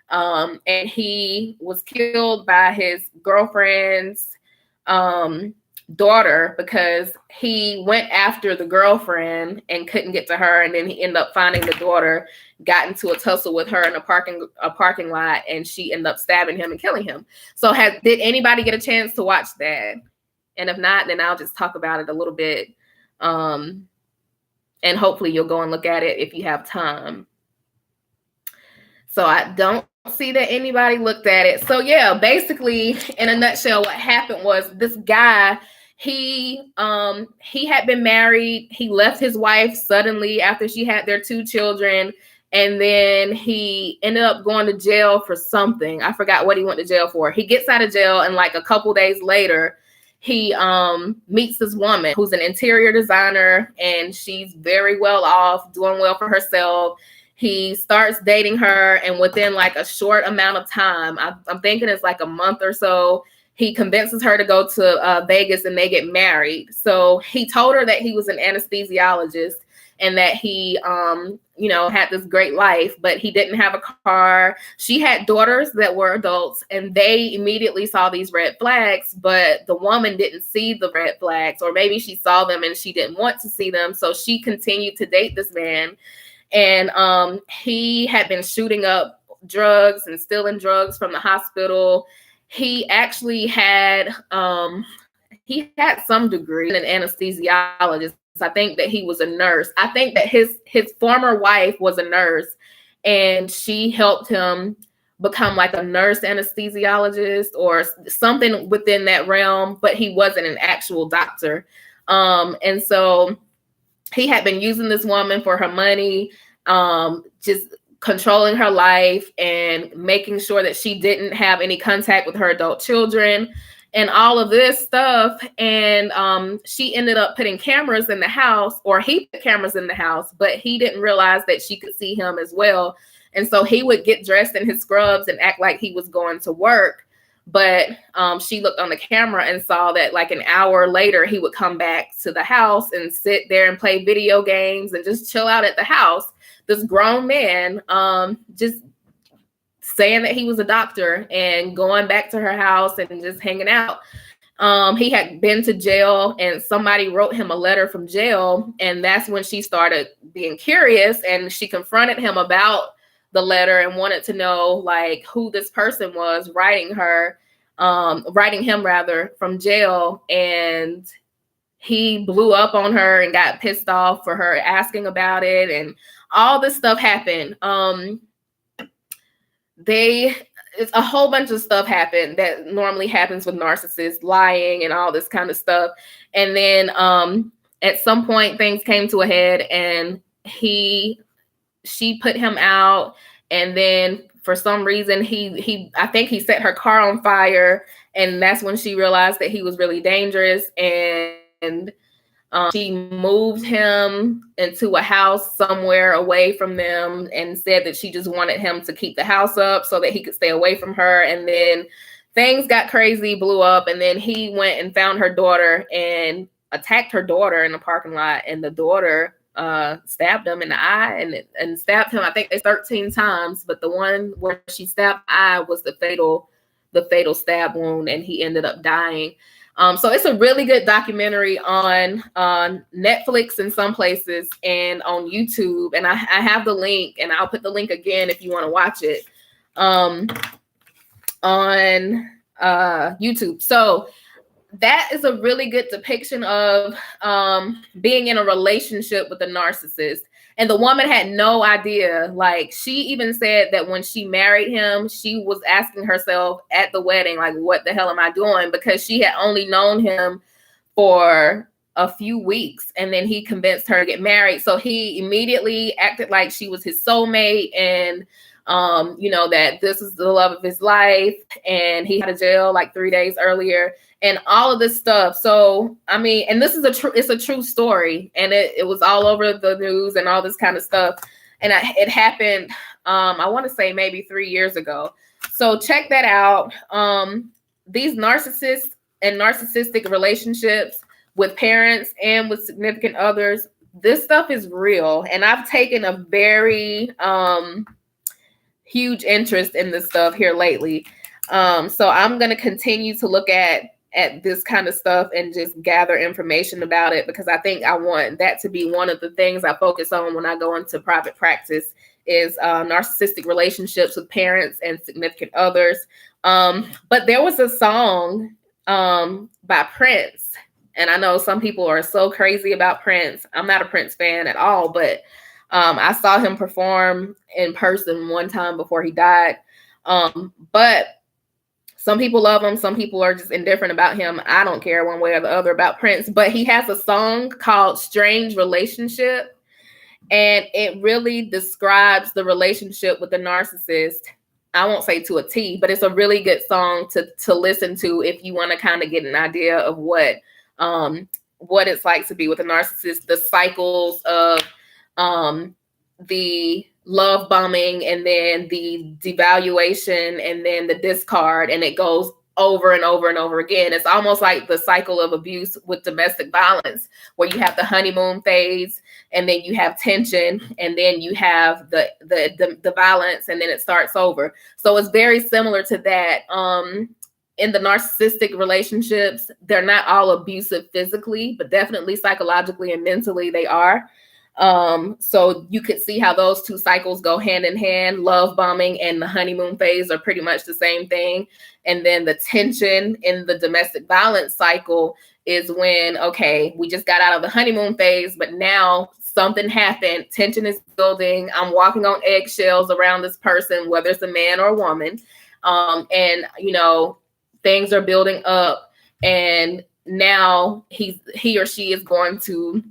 And he was killed by his girlfriend's daughter because he went after the girlfriend and couldn't get to her. And then he ended up finding the daughter, got into a tussle with her in a parking lot, and she ended up stabbing him and killing him. So did anybody get a chance to watch that? And if not, then I'll just talk about it a little bit. And hopefully you'll go and look at it if you have time. So I don't see that anybody looked at it. So yeah, basically in a nutshell, what happened was this guy, he had been married. He left his wife suddenly after she had their 2 children. And then he ended up going to jail for something. I forgot what he went to jail for. He gets out of jail, and like a couple days later, he meets this woman who's an interior designer, and she's very well off, doing well for herself. He starts dating her, and within like a short amount of time, I'm thinking it's like a month or so, he convinces her to go to Vegas, and they get married. So he told her that he was an anesthesiologist and that he, had this great life, but he didn't have a car. She had daughters that were adults, and they immediately saw these red flags, but the woman didn't see the red flags, or maybe she saw them and she didn't want to see them. So she continued to date this man. And he had been shooting up drugs and stealing drugs from the hospital. He actually had some degree in an anesthesiologist. I think that he was a nurse. I think that his former wife was a nurse, and she helped him become like a nurse anesthesiologist or something within that realm, but he wasn't an actual doctor. And so he had been using this woman for her money, just controlling her life and making sure that she didn't have any contact with her adult children and all of this stuff. And she ended up putting cameras in the house, or he put cameras in the house, but he didn't realize that she could see him as well. And so he would get dressed in his scrubs and act like he was going to work. But she looked on the camera and saw that like an hour later, he would come back to the house and sit there and play video games and just chill out at the house. This grown man just saying that he was a doctor and going back to her house and just hanging out. He had been to jail, and somebody wrote him a letter from jail. And that's when she started being curious, and she confronted him about the letter and wanted to know like who this person was writing him rather from jail. And he blew up on her and got pissed off for her asking about it, and all this stuff happened. It's a whole bunch of stuff happened that normally happens with narcissists, lying and all this kind of stuff. And then at some point things came to a head, and she put him out. And then for some reason I think he set her car on fire, and that's when she realized that he was really dangerous. And she moved him into a house somewhere away from them and said that she just wanted him to keep the house up so that he could stay away from her. And then things got crazy, blew up. And then he went and found her daughter and attacked her daughter in the parking lot. And the daughter stabbed him in the eye and stabbed him, I think it's 13 times. But the one where she stabbed the eye was the fatal stab wound, and he ended up dying. So it's a really good documentary on Netflix in some places and on YouTube. And I have the link, and I'll put the link again if you want to watch it. On YouTube. So that is a really good depiction of being in a relationship with a narcissist. And the woman had no idea. Like, she even said that when she married him, she was asking herself at the wedding, like, what the hell am I doing? Because she had only known him for a few weeks, and then he convinced her to get married. So he immediately acted like she was his soulmate, and that this is the love of his life, and he got out of jail like 3 days earlier, and all of this stuff. So, I mean, and this is it's a true story, and it was all over the news and all this kind of stuff. And it happened, I want to say maybe 3 years ago. So check that out. These narcissists and narcissistic relationships with parents and with significant others, this stuff is real. And I've taken a very huge interest in this stuff here lately. So I'm going to continue to look at this kind of stuff and just gather information about it, because I think I want that to be one of the things I focus on when I go into private practice is narcissistic relationships with parents and significant others. But there was a song by Prince, and I know some people are so crazy about Prince. I'm not a Prince fan at all, but I saw him perform in person one time before he died. But some people love him. Some people are just indifferent about him. I don't care one way or the other about Prince, but he has a song called Strange Relationship. And it really describes the relationship with the narcissist. I won't say to a T, but it's a really good song to listen to if you want to kind of get an idea of what it's like to be with a narcissist, the cycles of the love bombing, and then the devaluation, and then the discard, and it goes over and over and over again. It's almost like the cycle of abuse with domestic violence, where you have the honeymoon phase, and then you have tension, and then you have the violence, and then it starts over. So it's very similar to that. In the narcissistic relationships, they're not all abusive physically, but definitely psychologically and mentally they are. So you could see how those two cycles go hand in hand. Love bombing and the honeymoon phase are pretty much the same thing. And then the tension in the domestic violence cycle is when, okay, we just got out of the honeymoon phase, but now something happened. Tension is building. I'm walking on eggshells around this person, whether it's a man or a woman. And things are building up, and now he or she is going to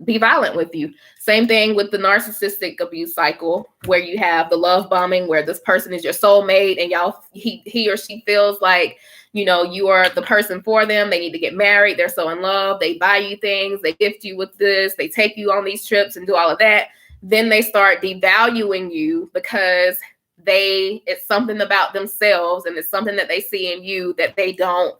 be violent with you. Same thing with the narcissistic abuse cycle, where you have the love bombing, where this person is your soulmate, and he or she feels like, you are the person for them. They need to get married. They're so in love. They buy you things. They gift you with this. They take you on these trips and do all of that. Then they start devaluing you because it's something about themselves, and it's something that they see in you that they don't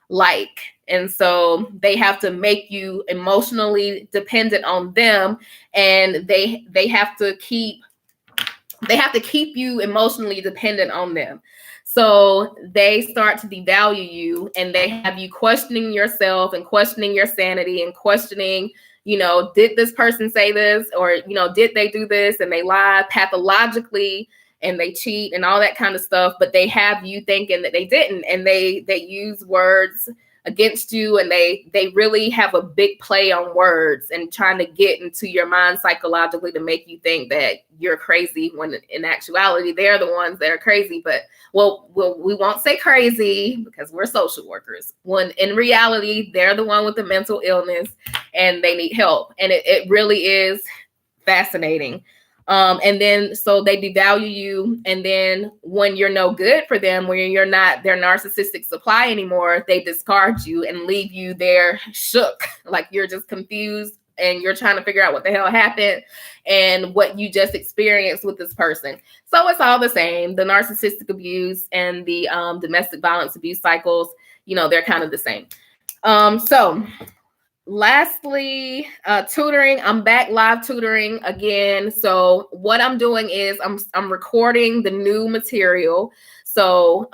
like. And so they have to make you emotionally dependent on them, and they have to keep you emotionally dependent on them. So they start to devalue you, and they have you questioning yourself and questioning your sanity and questioning, did this person say this, or, did they do this? And they lie pathologically, and they cheat and all that kind of stuff, but they have you thinking that they didn't, and they use words against you, and they really have a big play on words and trying to get into your mind psychologically to make you think that you're crazy, when in actuality they're the ones that are crazy. But we won't say crazy because we're social workers, when in reality they're the one with the mental illness and they need help. And it really is fascinating. And then so they devalue you, and then when you're no good for them, when you're not their narcissistic supply anymore, they discard you and leave you there shook, like you're just confused and you're trying to figure out what the hell happened and what you just experienced with this person. So it's all the same. The narcissistic abuse and the domestic violence abuse cycles, they're kind of the same. So lastly, tutoring. I'm back live tutoring again. So what I'm doing is I'm recording the new material. So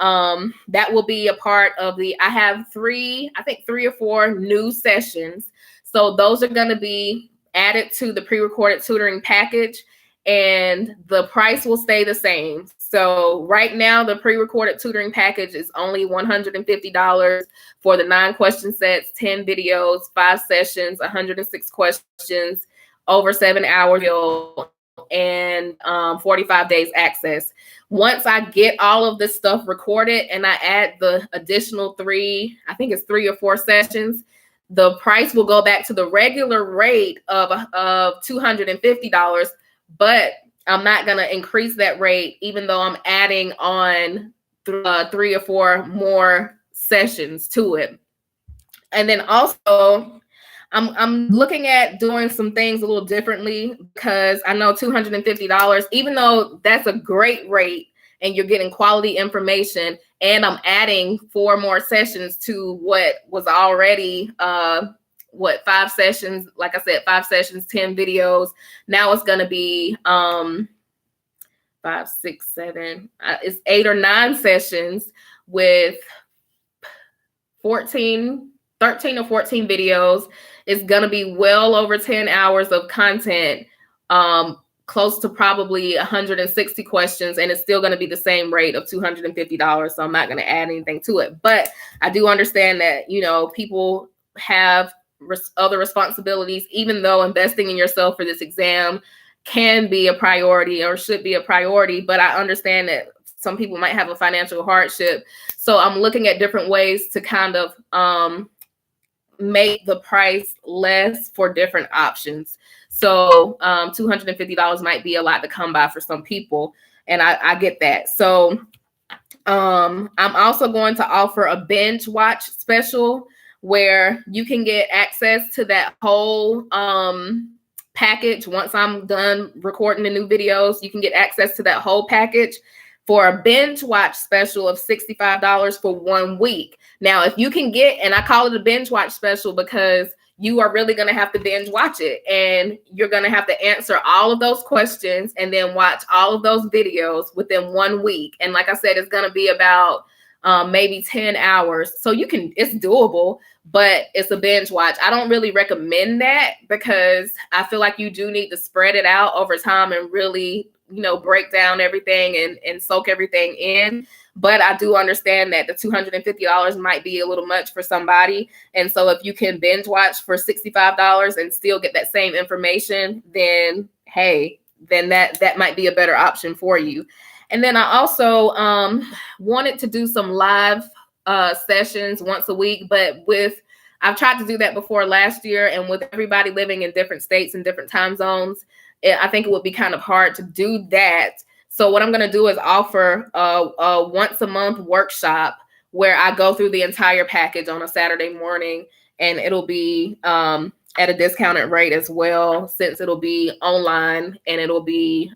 that will be a part of I have three or four new sessions. So those are going to be added to the pre-recorded tutoring package, and the price will stay the same. So right now, the pre-recorded tutoring package is only $150 for the 9 question sets, 10 videos, 5 sessions, 106 questions, over 7 hours, and 45 days access. Once I get all of this stuff recorded and I add the additional 3, I think it's 3 or 4 sessions, the price will go back to the regular rate of $250, but I'm not going to increase that rate, even though I'm adding on 3 or 4 more sessions to it. And then also, I'm looking at doing some things a little differently, because I know $250, even though that's a great rate and you're getting quality information, and I'm adding 4 more sessions to what was already 5 sessions, like I said, 5 sessions, 10 videos. Now it's going to be 5, 6, 7, it's 8 or 9 sessions with 13 or 14 videos. It's going to be well over 10 hours of content, close to probably 160 questions, and it's still going to be the same rate of $250. So I'm not going to add anything to it. But I do understand that, people have other responsibilities, even though investing in yourself for this exam can be a priority or should be a priority. But I understand that some people might have a financial hardship. So I'm looking at different ways to kind of make the price less for different options. So $250 might be a lot to come by for some people, and I get that. So I'm also going to offer a binge watch special where you can get access to that whole package. Once I'm done recording the new videos, you can get access to that whole package for a binge watch special of $65 for 1 week. Now, if you can get, and I call it a binge watch special because you are really going to have to binge watch it, and you're going to have to answer all of those questions and then watch all of those videos within 1 week. And like I said, it's going to be about maybe 10 hours. So it's doable, but it's a binge watch. I don't really recommend that because I feel like you do need to spread it out over time and really, break down everything and soak everything in. But I do understand that the $250 might be a little much for somebody. And so if you can binge watch for $65 and still get that same information, then hey, then that might be a better option for you. And then I also wanted to do some live sessions once a week, but I've tried to do that before last year, and with everybody living in different states and different time zones, I think it would be kind of hard to do that. So what I'm going to do is offer a once a month workshop where I go through the entire package on a Saturday morning, and it'll be at a discounted rate as well, since it'll be online and it'll be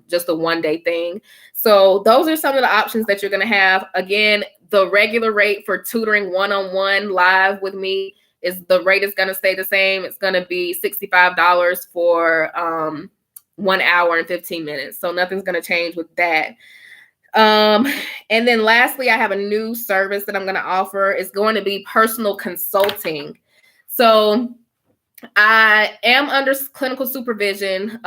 just a 1-day thing. So those are some of the options that you're going to have. Again, the regular rate for tutoring one-on-one live with me the rate is going to stay the same. It's going to be $65 for 1 hour and 15 minutes. So nothing's going to change with that. And then lastly, I have a new service that I'm going to offer. It's going to be personal consulting. So I am under clinical supervision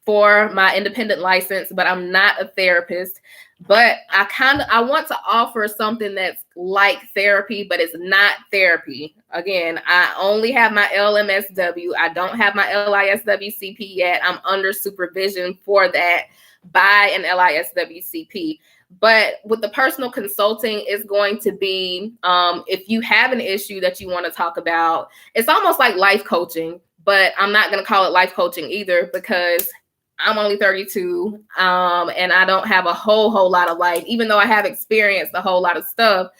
for my independent license, but I'm not a therapist. But I want to offer something that's like therapy, but it's not therapy. Again, I only have my LMSW. I don't have my LISWCP yet. I'm under supervision for that by an LISWCP. But with the personal consulting, it's going to be, if you have an issue that you want to talk about, it's almost like life coaching, but I'm not going to call it life coaching either, because I'm only 32, and I don't have a whole lot of life, even though I have experienced a whole lot of stuff.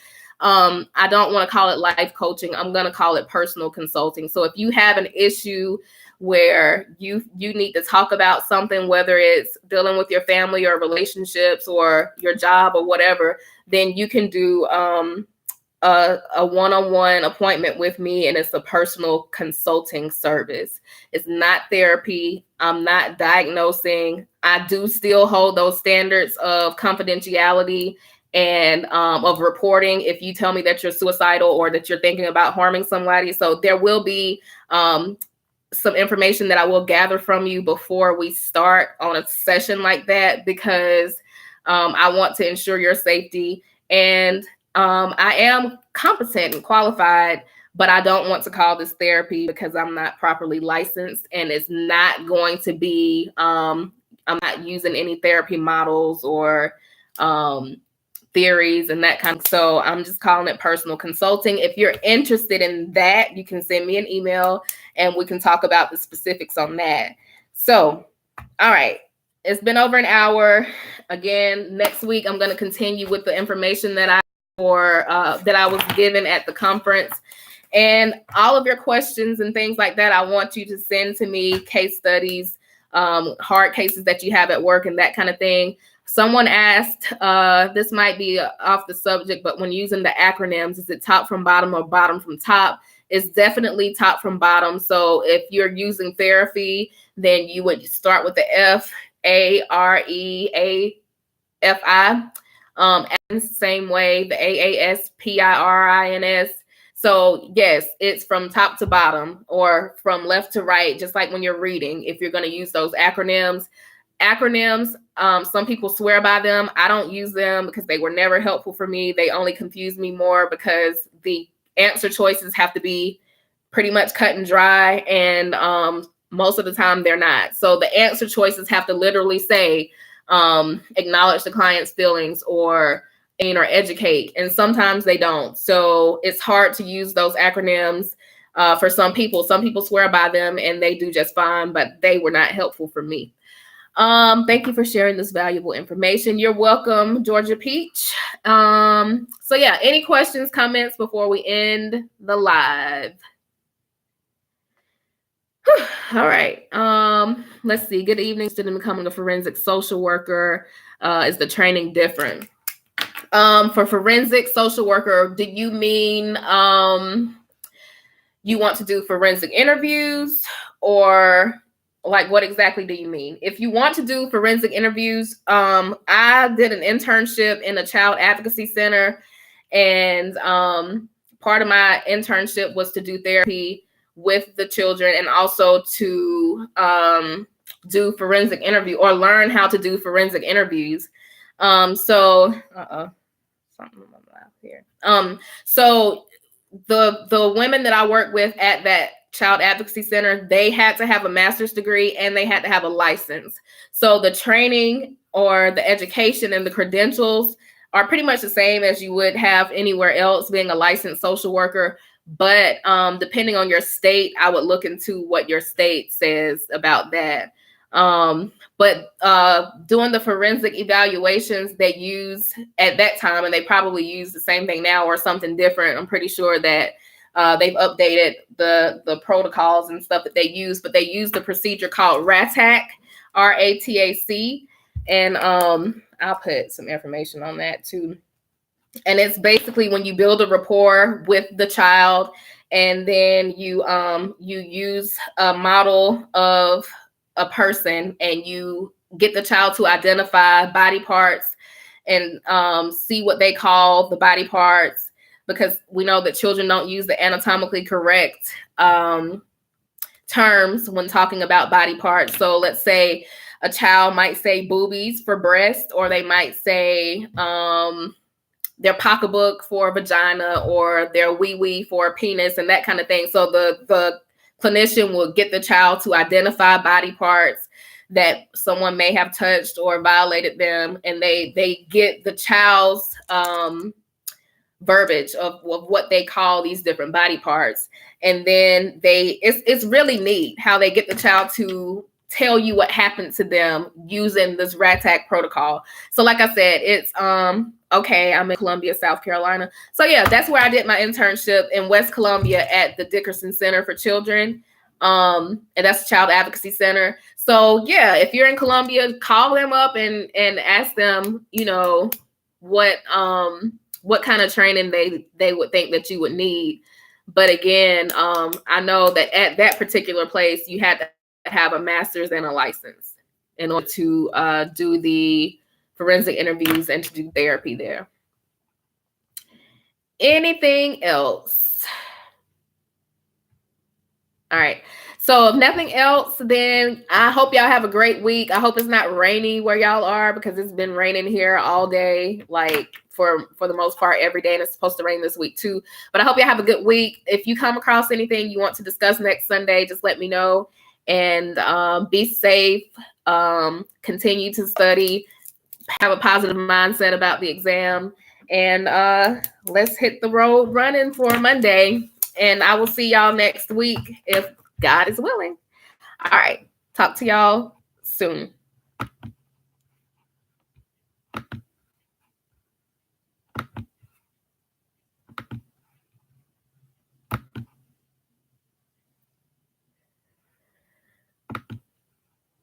I don't want to call it life coaching. I'm going to call it personal consulting. So if you have an issue where you need to talk about something, whether it's dealing with your family or relationships or your job or whatever, then you can do a one-on-one appointment with me, and it's a personal consulting service. It's not therapy. I'm not diagnosing. I do still hold those standards of confidentiality and of reporting if you tell me that you're suicidal or that you're thinking about harming somebody. So there will be some information that I will gather from you before we start on a session like that, because I want to ensure your safety, and I am competent and qualified, but I don't want to call this therapy because I'm not properly licensed, and it's not going to be, I'm not using any therapy models or theories and that kind of, so I'm just calling it personal consulting. If you're interested in that, you can send me an email and we can talk about the specifics on that. So, all right. It's been over an hour. Again, next week, I'm going to continue with the information that I was given at the conference. And all of your questions and things like that, I want you to send to me, case studies, hard cases that you have at work and that kind of thing. Someone asked, this might be off the subject, but when using the acronyms, is it top from bottom or bottom from top? It's definitely top from bottom. So if you're using therapy, then you would start with the FAREAFI. And same way, the AASPIRINS. So yes, it's from top to bottom or from left to right, just like when you're reading, if you're going to use those acronyms. Some people swear by them. I don't use them because they were never helpful for me. They only confuse me more because the answer choices have to be pretty much cut and dry, and most of the time they're not. So the answer choices have to literally say, acknowledge the client's feelings or educate, and sometimes they don't. So it's hard to use those acronyms for some people. Some people swear by them and they do just fine, but they were not helpful for me. Thank you for sharing this valuable information. You're welcome, Georgia Peach. So yeah, any questions, comments before we end the live? Whew. All right. Let's see. Good evening. Student becoming a forensic social worker. Is the training different? For forensic social worker, do you mean you want to do forensic interviews, or like what exactly do you mean? If you want to do forensic interviews, I did an internship in a child advocacy center, and part of my internship was to do therapy with the children and also to do forensic interview or learn how to do forensic interviews. So the women that I work with at that child advocacy center, they had to have a master's degree and they had to have a license. So the training or the education and the credentials are pretty much the same as you would have anywhere else being a licensed social worker. But depending on your state, I would look into what your state says about that. But doing the forensic evaluations they use at that time, and they probably use the same thing now or something different. I'm pretty sure that they've updated the protocols and stuff that they use, but they use the procedure called RATAC, RATAC. And I'll put some information on that too. And it's basically when you build a rapport with the child, and then you use a model of a person, and you get the child to identify body parts and see what they call the body parts, because we know that children don't use the anatomically correct terms when talking about body parts. So let's say a child might say boobies for breast, or they might say their pocketbook for vagina, or their wee-wee for penis, and that kind of thing. So the clinician will get the child to identify body parts that someone may have touched or violated them, and they get the child's verbiage of what they call these different body parts. And then it's really neat how they get the child to tell you what happened to them using this RATAC protocol. So like I said, it's okay, I'm in Columbia, South Carolina. So yeah, that's where I did my internship, in West Columbia at the Dickerson Center for Children. And that's a child advocacy center. So yeah, if you're in Columbia, call them up and ask them, what kind of training they would think that you would need. But again, I know that at that particular place, you had to have a master's and a license in order to do the forensic interviews and to do therapy there. Anything else? All right. So if nothing else, then I hope y'all have a great week. I hope it's not rainy where y'all are, because it's been raining here all day, like for the most part every day, and it's supposed to rain this week too. But I hope y'all have a good week. If you come across anything you want to discuss next Sunday, just let me know. And be safe. Continue to study. Have a positive mindset about the exam. And let's hit the road running for Monday. And I will see y'all next week if God is willing. All right. Talk to y'all soon.